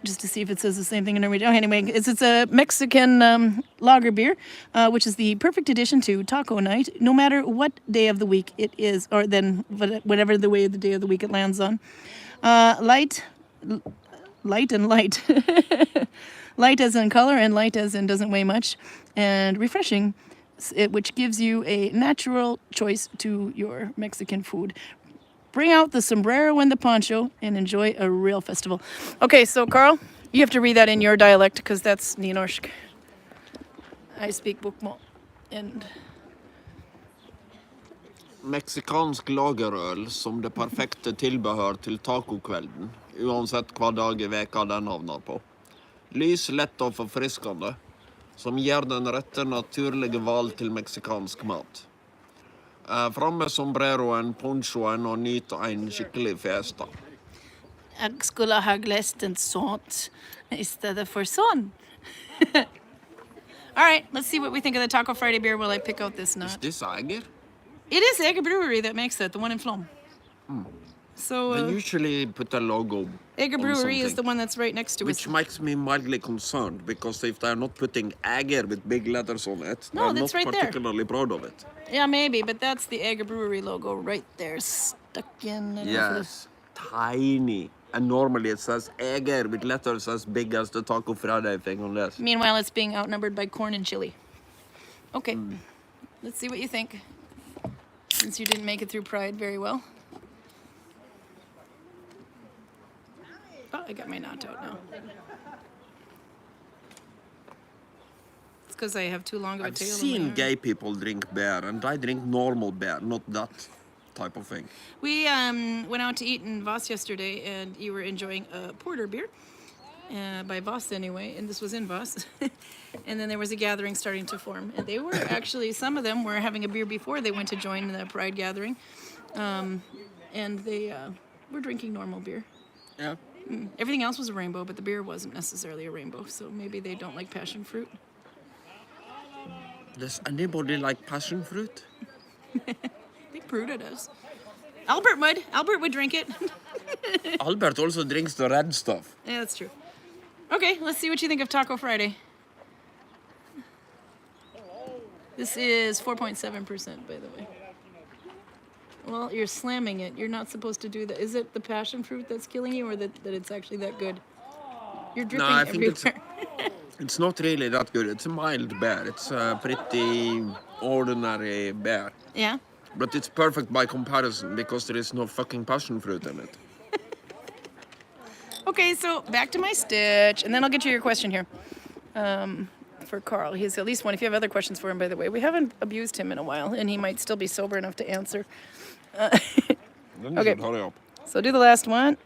Just to see if it says the same thing in Norwegian. Oh, anyway, it's a Mexican lager beer, which is the perfect addition to taco night, no matter what day of the week it is, or then whatever the way of the day of the week it lands on. Light and light. Light as in color and light as in doesn't weigh much. And refreshing, which gives you a natural choice to your Mexican food. Bring out the sombrero and the poncho and enjoy a real festival. Okay, so Karl, you have to read that in your dialect because that's nynorsk. I speak bokmål. And Meksikansk lagerøl som det perfekte tilbehør til tacokvelden, uansett hva dag I veka den havner på. Lys, lett og forfriskende, som gir den rette naturlige valg til meksikansk mat. Fram med sombreroen, ponchoen og nyt en skikkelig fiesta. jeg skulle ha lest en sånt I stedet for sånn. All right, let's see what we think of the Taco Friday beer while I pick out this Is knot. this Eiger? It is Eger Brewery that makes it, the one in Flom. So They usually put a logo Eger on Brewery is something, the one that's right next to us. which makes me mildly concerned, because if they're not putting Eiger with big letters on it, No, they're that's not right there. particularly proud of it. Yeah, maybe, but that's the Eger Brewery logo right there, stuck in. I don't know if it is- Yes, tiny. And normally it says Eiger with letters as big as the Taco Friday thing on this. Meanwhile, it's being outnumbered by corn and chili. Okay, let's see what you think. Since you didn't make it through Pride very well. Oh, I got my knot out now. It's because I have too long of a I've tail. on my seen arm. gay people drink beer, and I drink normal beer, not that type of thing. We went out to eat in Voss yesterday, and you were enjoying a porter beer by Voss anyway, and this was in Voss. And then there was a gathering starting to form, and they were actually, some of them were having a beer before they went to join the Pride gathering, and they were drinking normal beer. Yeah. Everything else was a rainbow, but the beer wasn't necessarily a rainbow, so maybe they don't like passion fruit. Does anybody like passion fruit? I think Pruda does. Albert would. Albert would drink it. Albert also drinks the red stuff. Yeah, that's true. Okay, let's see what you think of Taco Friday. This is 4.7%, by the way. Well, you're slamming it. You're not supposed to do that. Is it the passion fruit that's killing you, or that it's actually that good? You're dripping I think everywhere. It's not really that good. It's a mild beer. It's a pretty ordinary beer. Yeah? But it's perfect by comparison because there is no fucking passion fruit in it. Okay, so back to my stitch, and then I'll get you your question here. For Karl, he has at least one. If you have other questions for him, by the way, we haven't abused him in a while, and he might still be sober enough to answer. Then you Okay. should hurry up. So do the last one.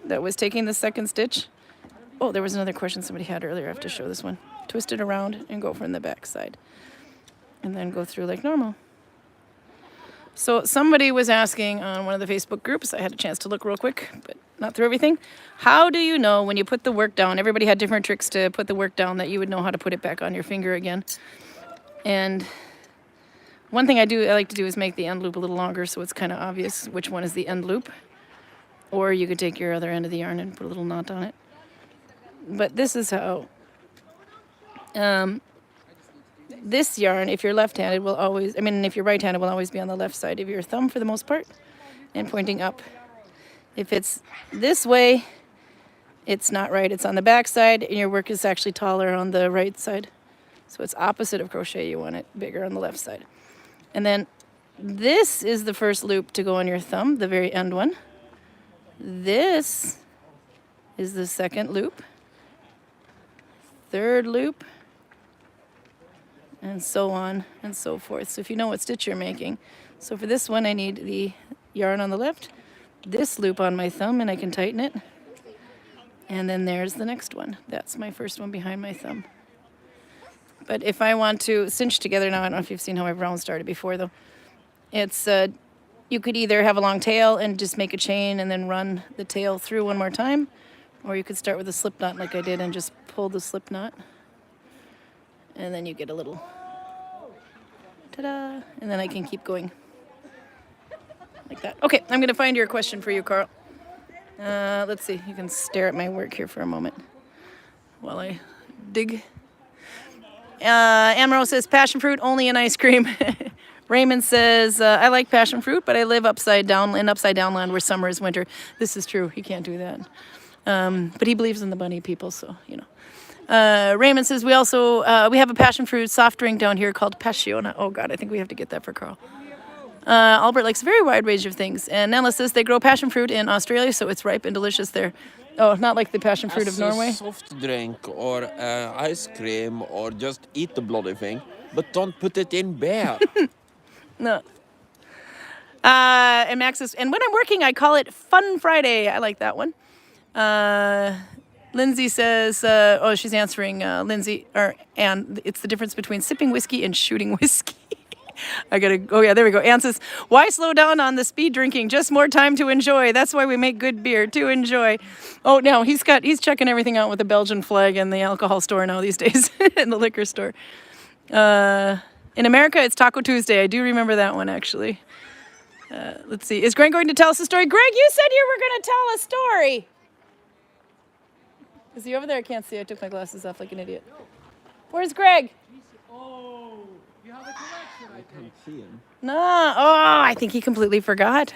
That was taking the second stitch. Oh, there was another question somebody had earlier. I have to show this one. Twist it around and go from the back side. And then go through like normal. So somebody was asking on one of the Facebook groups, I had a chance to look real quick, but not through everything. How do you know when you put the work down? Everybody had different tricks to put the work down that you would know how to put it back on your finger again. And one thing I like to do is make the end loop a little longer so it's kind of obvious which one is the end loop. Or you could take your other end of the yarn and put a little knot on it. But this is how this yarn, if you're left-handed, will always, if you're right-handed, will always be on the left side of your thumb for the most part and pointing up. If it's this way, it's not right. It's on the back side and your work is actually taller on the right side. So it's opposite of crochet. You want it bigger on the left side. And then this is the first loop to go on your thumb, the very end one. This is the second loop, third loop, and so on and so forth. So if you know what stitch you're making. So for this one, I need the yarn on the left, this loop on my thumb, and I can tighten it. And then there's the next one. That's my first one behind my thumb. But if I want to cinch together now, I don't know if you've seen how I've round started before though. It's, you could either have a long tail and just make a chain and then run the tail through one more time, or you could start with a slip knot like I did and just pull the slip knot. And then you get a little ta-da, and then I can keep going like that. Okay, I'm gonna find your question for you, Karl. Let's see, you can stare at my work here for a moment while I dig. Amaro says, passion fruit only in ice cream. Raymond says, I like passion fruit, but I live upside down land where summer is winter. This is true, he can't do that. But he believes in the bunny people, so, you know. Raymond says, we also, we have a passion fruit soft drink down here called Passiona. Oh God, I think we have to get that for Karl. Albert likes a very wide range of things. And Nella says they grow passion fruit in Australia, so it's ripe and delicious there. Oh, not like the passion fruit of Norway? As a soft drink or ice cream or just eat the bloody thing, but don't put it in beer. No. And Max says, and when I'm working, I call it Fun Friday. I like that one. Lindsay says, oh, she's answering Lindsay, and it's the difference between sipping whiskey and shooting whiskey. Oh yeah, there we go. Ann says, why slow down on the speed drinking? Just more time to enjoy. That's why we make good beer, to enjoy. Oh, no, he's checking everything out with the Belgian flag in the alcohol store now these days, in the liquor store. In America, it's Taco Tuesday. I do remember that one, actually. Let's see. Is Greg going to tell us a story? Greg, you said you were going to tell a story. Is he over there? I can't see. I took my glasses off like an idiot. Where's Greg? Oh, you have a collection, I think. See him. No. Oh, I think he completely forgot.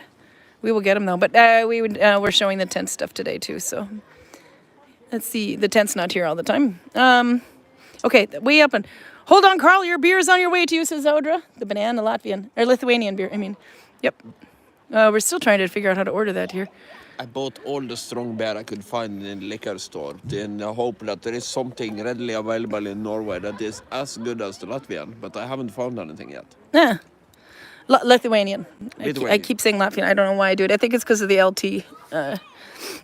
We will get him, though. But we're showing the tent stuff today, too. So let's see. The tent's not here all the time. Okay, way up and... Hold on, Karl. Your beer is on your way to you, says Audra. The banana Latvian, or Lithuanian beer, I mean. Yep. We're still trying to figure out how to order that here. I bought all the strong beer I could find in the liquor store in the hope that there is something readily available in Norway that is as good as the Latvian, but I haven't found anything yet. Yeah. Lithuanian. Lithuanian. I keep saying Latvian. I don't know why I do it. I think it's because of the LT.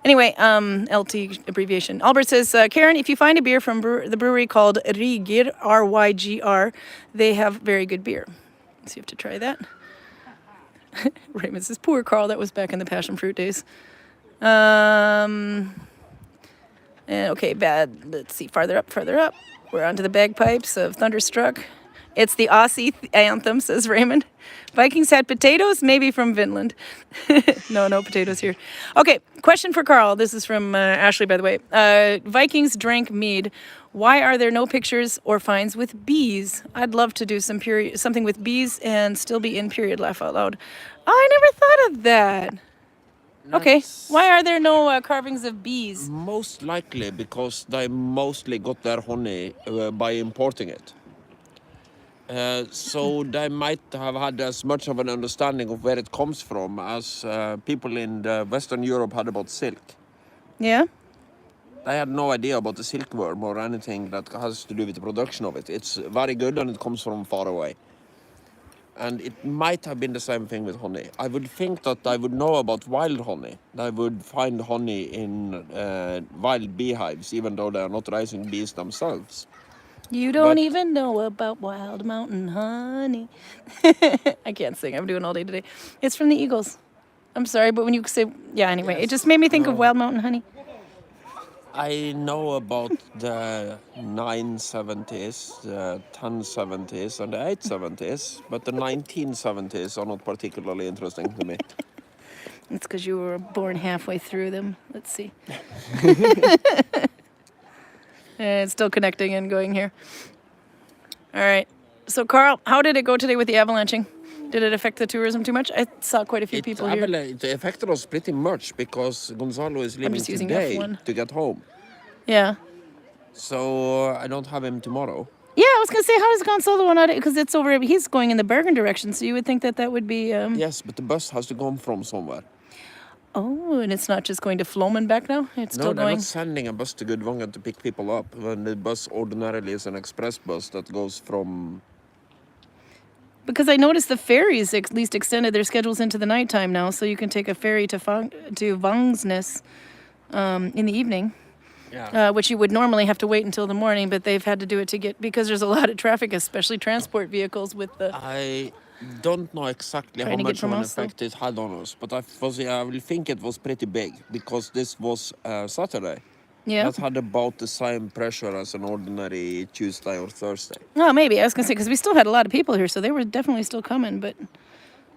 Anyway, LT abbreviation. Albert says, Karin, if you find a beer from the brewery called Rygr, R-Y-G-R, they have very good beer. So you have to try that. Raymond says, poor Karl, that was back in the passion fruit days. Okay, bad. Let's see, farther up. We're onto the bagpipes of Thunderstruck. It's the Aussie anthem, says Raymond. Vikings had potatoes, maybe from Finland. No potatoes here. Okay, question for Karl. This is from Ashley, by the way. Vikings drank mead. Why are there no pictures or finds with bees? I'd love to do something with bees and still be in period. Laugh out loud. Oh, I never thought of that. Okay, why are there no carvings of bees? Most likely because they mostly got their honey by importing it. So they might have had as much of an understanding of where it comes from as people in Western Europe had about silk. Yeah? They had no idea about the silkworm or anything that has to do with the production of it. It's very good and it comes from far away. And it might have been the same thing with honey. I would think that I would know about wild honey. They would find honey in wild beehives, even though they are not raising bees themselves. You don't But- even know about Wild Mountain Honey. I can't sing. I'm doing all day today. It's from the Eagles. I'm sorry, but when you say, yeah, anyway, it just made me think of Wild Mountain Honey. I know about the 970s, the 1070s, and the 870s, but the 1970s are not particularly interesting to me. It's because you were born halfway through them. Let's see. It's still connecting and going here. All right. So, Karl, how did it go today with the avalanching? Did it affect the tourism too much? I saw quite a few people here. It affected us pretty much because Gonzalo is leaving just using today F1. to get home. Yeah. So I don't have him tomorrow. Yeah, I was going to say, how does Gonzalo not? Because it's over, he's going in the Bergen direction, so you would think that that would be... Yes, but the bus has to come from somewhere. Oh, and it's not just going to Flomen back now? It's No, still they're going... not sending a bus to Gudvangen to pick people up when the bus ordinarily is an express bus that goes from... Because I noticed the ferries at least extended their schedules into the nighttime now, so you can take a ferry to Vangsnes in the evening, which you would normally have to wait until the morning, but they've had to do it to get, because there's a lot of traffic, especially transport vehicles with the... I don't know exactly how Trying to get much of from an Oslo. effect it had on us, but I will think it was pretty big because this was Saturday. Yeah. That had about the same pressure as an ordinary Tuesday or Thursday. Oh, maybe. I was going to say, because we still had a lot of people here, so they were definitely still coming, but...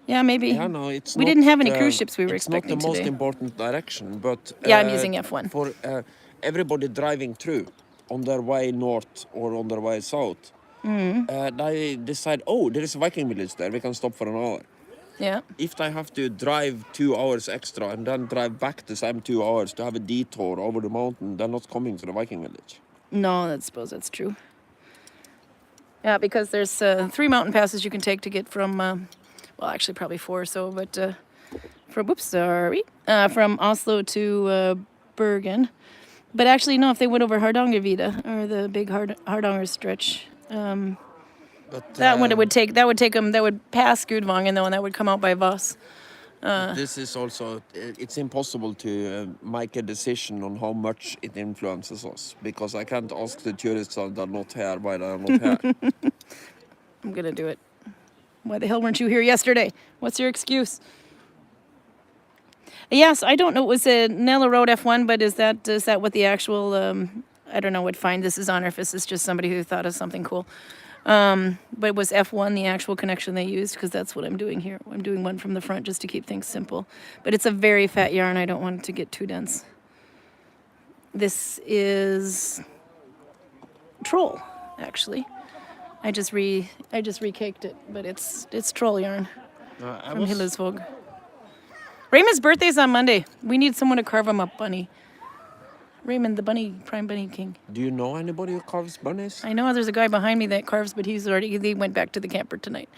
Yeah, maybe. Yeah, no, it's We not, didn't have any cruise ships we were it's not expecting the most today. important direction, but... Yeah, I'm using F1. For everybody driving through on their way north or on their way south, they decide, oh, there is a Viking village there, we can stop for an hour. Yeah. If they have to drive 2 hours extra and then drive back the same 2 hours to have a detour over the mountain, they're not coming to the Viking village. No, I suppose that's true. Yeah, because there's 3 mountain passes you can take to get from, well, actually probably 4 or so, but from Oslo to Bergen. But actually, no, if they went over Hardangervidda, or the big Hardanger stretch, But that would pass Gudvangen though, and that would come out by Voss. this is also, it's impossible to make a decision on how much it influences us, because I can't ask the tourists that are not here why they are not here. I'm gonna do it. Why the hell weren't you here yesterday? What's your excuse? Yes, I don't know. Was it Nella Road F1? But is that what the actual? I don't know what fine this is on, or if this is just somebody who thought of something cool. But was F1 the actual connection they used? Because that's what I'm doing here. I'm doing one from the front just to keep things simple. But it's a very fat yarn. I don't want it to get too dense. This is Troll, actually. I just recaked it, but it's Troll yarn from Hillesvåg. Raymond's birthday's on Monday. We need someone to carve him a bunny. Raymond, the bunny, prime bunny king. Do you know anybody who carves bunnies? I know there's a guy behind me that carves, but he went back to the camper tonight.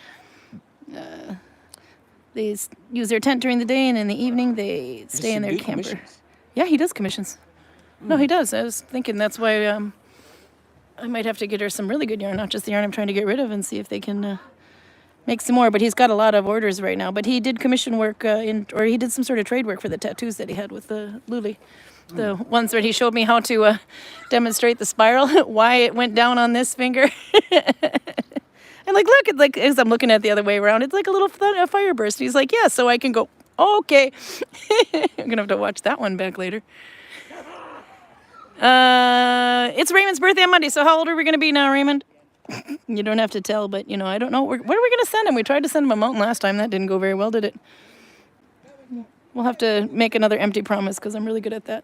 They use their tent during the day, and in the evening they stay in their camper. Commissions? Yeah, he does commissions. No, he does. I was thinking that's why I might have to get her some really good yarn, not just the yarn I'm trying to get rid of, and see if they can make some more. But he's got a lot of orders right now. But he did commission work or he did some sort of trade work for the tattoos that he had with the Luli. The ones where he showed me how to demonstrate the spiral, why it went down on this finger. And look, it's like, as I'm looking at it the other way around, it's like a little a fire burst. He's like, yeah, so I can go, oh, okay. I'm going to have to watch that one back later. It's Raymond's birthday on Monday, so how old are we going to be now, Raymond? You don't have to tell, but, I don't know. Where are we going to send him? We tried to send him a mountain last time. That didn't go very well, did it? We'll have to make another empty promise because I'm really good at that.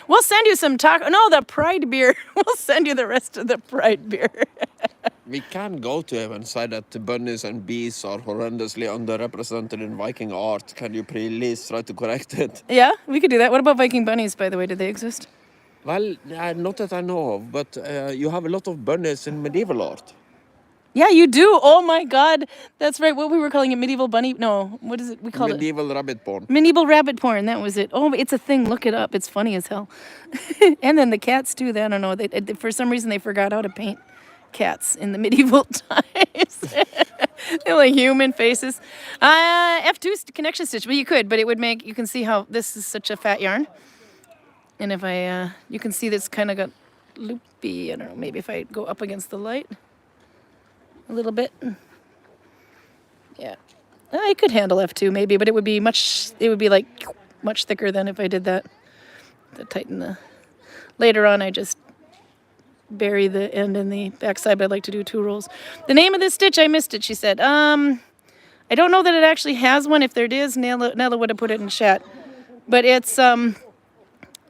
We'll send you some taco. No, the Pride beer. We'll send you the rest of the Pride beer. We can go to him and say that the bunnies and bees are horrendously underrepresented in Viking art. Can you please try to correct it? Yeah, we could do that. What about Viking bunnies, by the way? Do they exist? Well, not that I know of, but you have a lot of bunnies in medieval art. Yeah, you do. Oh my God, that's right. What we were calling it, medieval bunny? No, what is it? We called Medieval rabbit porn. medieval rabbit porn. That was it. Oh, it's a thing. Look it up. It's funny as hell. And then the cats too. I don't know. They for some reason they forgot how to paint cats in the medieval times. They're like human faces. F2 connection stitch. Well, you could, but it would make. You can see how this is such a fat yarn. And if you can see this kind of got loopy. I don't know, maybe if I go up against the light a little bit. Yeah. I could handle F2 maybe, but it would be like much thicker than if I did that. To tighten the... Later on, I just bury the end in the backside, but I'd like to do 2 rolls. The name of this stitch, I missed it, she said. I don't know that it actually has one. If there is, Nella would have put it in chat. But it's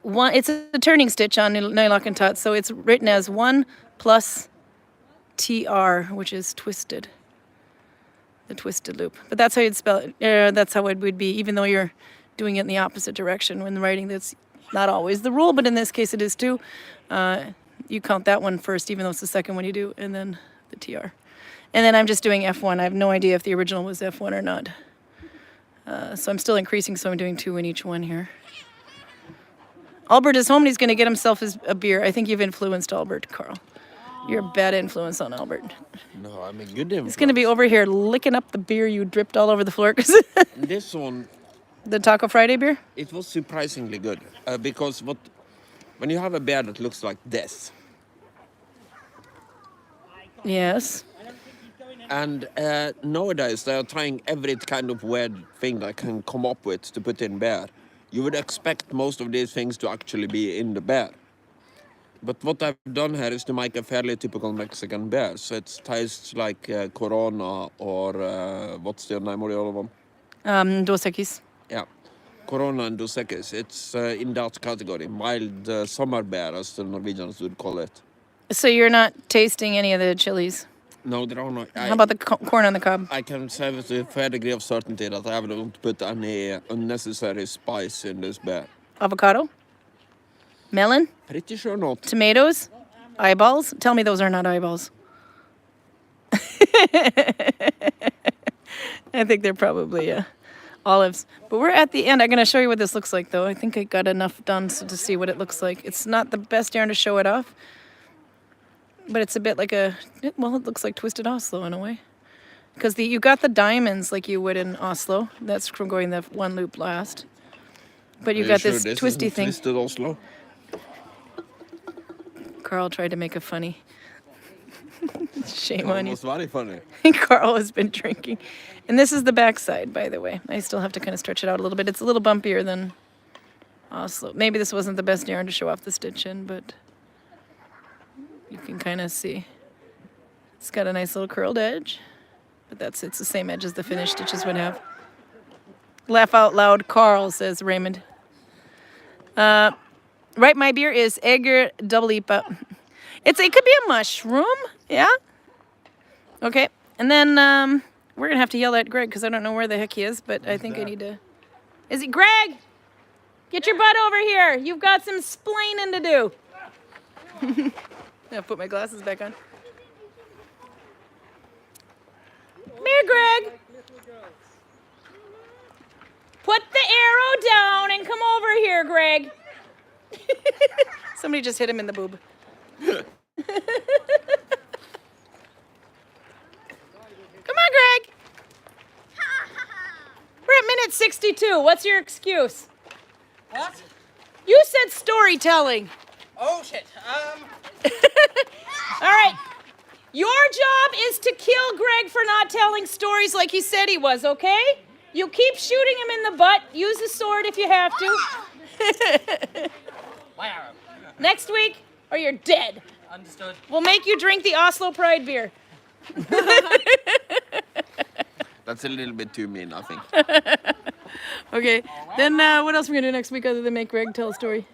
it's a turning stitch on Nylock and Tot, so it's written as 1 plus TR, which is twisted. The twisted loop. But that's how you'd spell it. That's how it would be, even though you're doing it in the opposite direction. When writing, that's not always the rule, but in this case it is too. You count that one first, even though it's the second one you do, and then the TR. And then I'm just doing F1. I have no idea if the original was F1 or not. So I'm still increasing, so I'm doing 2 in each one here. Albert is home and he's going to get himself a beer. I think you've influenced Albert, Karl. You're a bad influence on Albert. No, I'm a good influence. He's going to be over here licking up the beer you dripped all over the floor. This one, The Taco Friday beer? it was surprisingly good. Because when you have a bear that looks like this, Yes. and nowadays they are trying every kind of weird thing they can come up with to put in bear, you would expect most of these things to actually be in the bear. But what I've done here is to make a fairly typical Mexican beer. So it tastes like Corona or what's the name of the other one? Dos Equis. Yeah, Corona and Dos Equis. It's in that category, mild summer beer, as the Norwegians would call it. So you're not tasting any of the chilies? No, there are no. How about the corn on the cob? I can say with a fair degree of certainty that I haven't put any unnecessary spice in this beer. Avocado? Melon? Pretty sure not. Tomatoes? Eyeballs? Tell me those are not eyeballs. I think they're probably olives. But we're at the end. I'm going to show you what this looks like, though. I think I got enough done to see what it looks like. It's not the best yarn to show it off. But it's a bit like it looks like Twisted Oslo in a way. Because you got the diamonds like you would in Oslo. That's from going the one loop last. But you got this twisty thing. Twisted Oslo? Karl tried to make a funny. Shame on you. It was very funny. Karl has been drinking. And this is the backside, by the way. I still have to kind of stretch it out a little bit. It's a little bumpier than Oslo. Maybe this wasn't the best yarn to show off the stitch in, but you can kind of see. It's got a nice little curled edge, but it's the same edge as the finished stitches would have. Laugh out loud, Karl, says Raymond. Right, my beer is Egger Double IPA. It could be a mushroom, yeah? Okay, and then we're going to have to yell at Greg because I don't know where the heck he is, but I think I need to... Is it Greg? Get your butt over here. You've got some splaining to do. I'll put my glasses back on. Come here, Greg. Put the arrow down and come over here, Greg. Somebody just hit him in the boob. Come on, Greg. We're at minute 62. What's your excuse? What? You said storytelling. Oh shit. All right. Your job is to kill Greg for not telling stories like he said he was, okay? You keep shooting him in the butt. Use a sword if you have to. Next week, or you're dead. Understood. We'll make you drink the Oslo Pride beer. That's a little bit too mean, I think. Okay. Then what else are we going to do next week other than make Greg tell a story?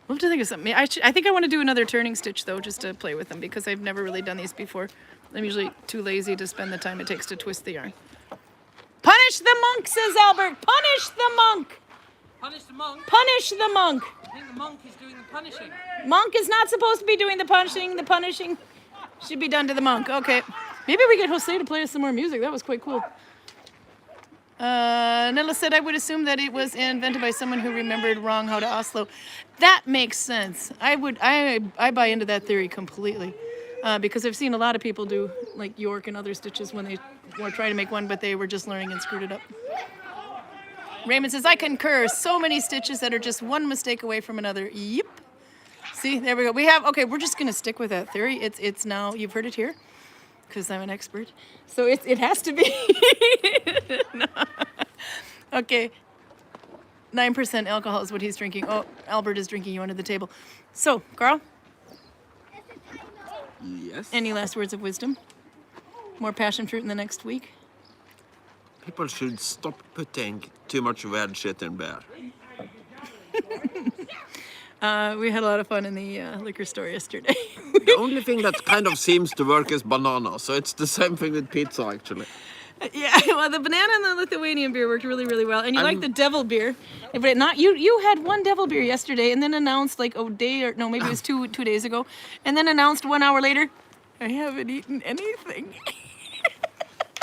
We'll have to think of something. I think I want to do another turning stitch, though, just to play with them, because I've never really done these before. I'm usually too lazy to spend the time it takes to twist the yarn. Punish the monk, says Albert. Punish the monk. Punish the monk? Punish the monk. I think the monk is doing the punishing. Monk is not supposed to be doing the punishing. The punishing should be done to the monk. Okay. Maybe we get Jose to play us some more music. That was quite cool. Nella said, I would assume that it was invented by someone who remembered wrong how to Oslo. That makes sense. I buy into that theory completely. Because I've seen a lot of people do like York and other stitches when they were trying to make one, but they were just learning and screwed it up. Raymond says, I concur. So many stitches that are just one mistake away from another. Yep. See, there we go. We have, okay, we're just going to stick with that theory. It's now, you've heard it here, because I'm an expert. So it has to be. No. Okay. 9% alcohol is what he's drinking. Oh, Albert is drinking you under the table. So, Karl, Yes. any last words of wisdom? More passion fruit in the next week? People should stop putting too much weird shit in beer. We had a lot of fun in the liquor store yesterday. The only thing that kind of seems to work is banana, so it's the same thing with pizza actually. Yeah, well, the banana and the Lithuanian beer worked really, really well. And you like the devil beer. But not you had one devil beer yesterday and then announced like a day or no, maybe it was two days ago. And then announced 1 hour later, I haven't eaten anything.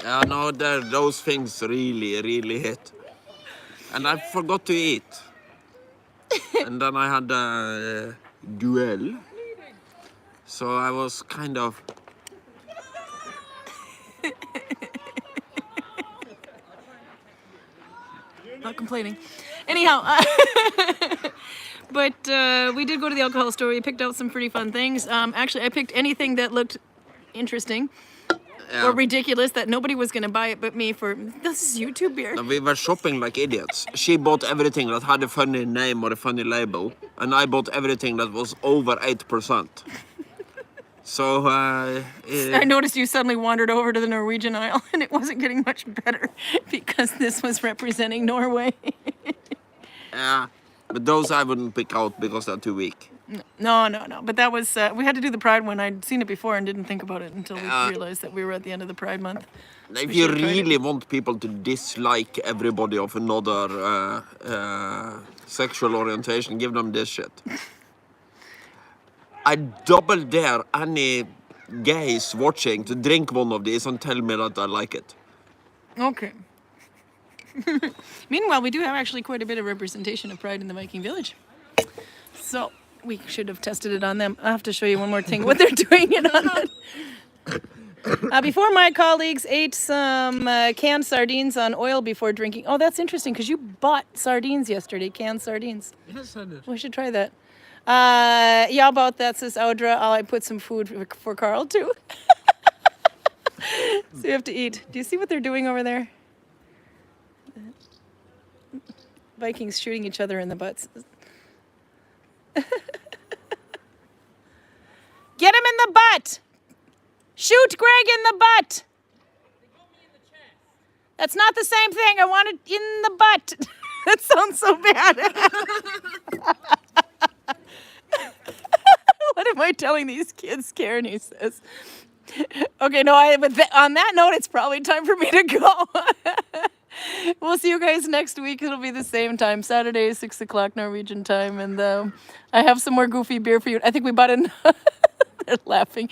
Yeah, no, those things really, really hit. And I forgot to eat. And then I had a duel. So I was kind of... Not complaining. Anyhow, but we did go to the alcohol store. We picked out some pretty fun things. Actually, I picked anything that looked interesting or ridiculous that nobody was going to buy it but me for, this is YouTube beer. We were shopping like idiots. She bought everything that had a funny name or a funny label, and I bought everything that was over 8%. So, I noticed you suddenly wandered over to the Norwegian aisle and it wasn't getting much better because this was representing Norway. yeah, but those I wouldn't pick out because they're too weak. No. But that was, we had to do the Pride one. I'd seen it before and didn't think about it until we realized that we were at the end of the Pride month. If you really want people to dislike everybody of another sexual orientation, give them this shit. I double dare any gays watching to drink one of these and tell me that I like it. Okay. Meanwhile, we do have actually quite a bit of representation of Pride in the Viking Village. So we should have tested it on them. I'll have to show you one more thing, what they're doing it on. Before my colleagues ate some canned sardines on oil before drinking. Oh, that's interesting because you bought sardines yesterday, canned sardines. Yes, I did. We should try that. Yeah, about that, says Audra. I put some food for Karl too. So you have to eat. Do you see what they're doing over there? Vikings shooting each other in the butts. Get him in the butt! Shoot Greg in the butt! That's not the same thing. I want it in the butt. That sounds so bad. What am I telling these kids, Karin? He says. Okay, no, but on that note, it's probably time for me to go. We'll see you guys next week. It'll be the same time, Saturday, 6 o'clock Norwegian time. And I have some more goofy beer for you. I think we bought in. They're laughing.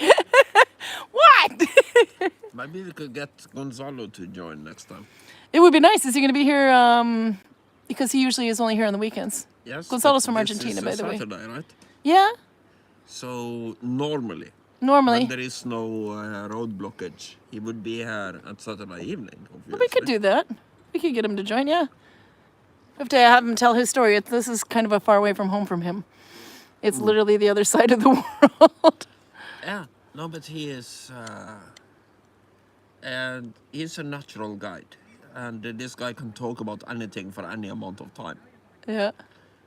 What? Maybe we could get Gonzalo to join next time. It would be nice. Is he going to be here? Because he usually is only here on the weekends. Yes. Gonzalo's from this Argentina, is by the way. Saturday, right? Yeah, So normally, normally. when there is no road blockage, he would be here at Saturday evening. Obviously. We could do that. We could get him to join, yeah. We have to have him tell his story. This is kind of a far away from home from him. It's literally the other side of the world. Yeah, no, but he is, and he's a natural guide, and this guy can talk about anything for any amount of time. Yeah.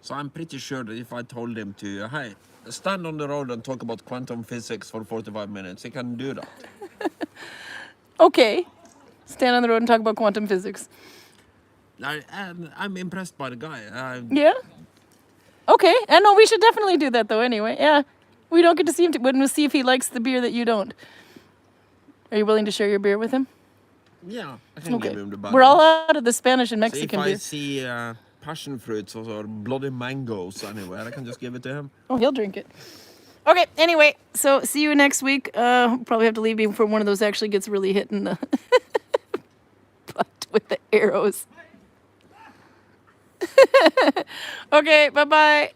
So I'm pretty sure that if I told him to, hey, stand on the road and talk about quantum physics for 45 minutes, he can do that. Okay. Stand on the road and talk about quantum physics. I'm impressed by the guy. Yeah? Okay. And no, we should definitely do that though anyway. Yeah. We don't get to see him. We'll see if he likes the beer that you don't. Are you willing to share your beer with him? Yeah, I can give him the bad We're all ones. out of the Spanish and So Mexican if beer. I see passion fruits or bloody mangoes anywhere, I can just give it to him. Oh, he'll drink it. Okay, anyway, so see you next week. Probably have to leave before one of those actually gets really hit in the butt with the arrows. Okay, bye-bye.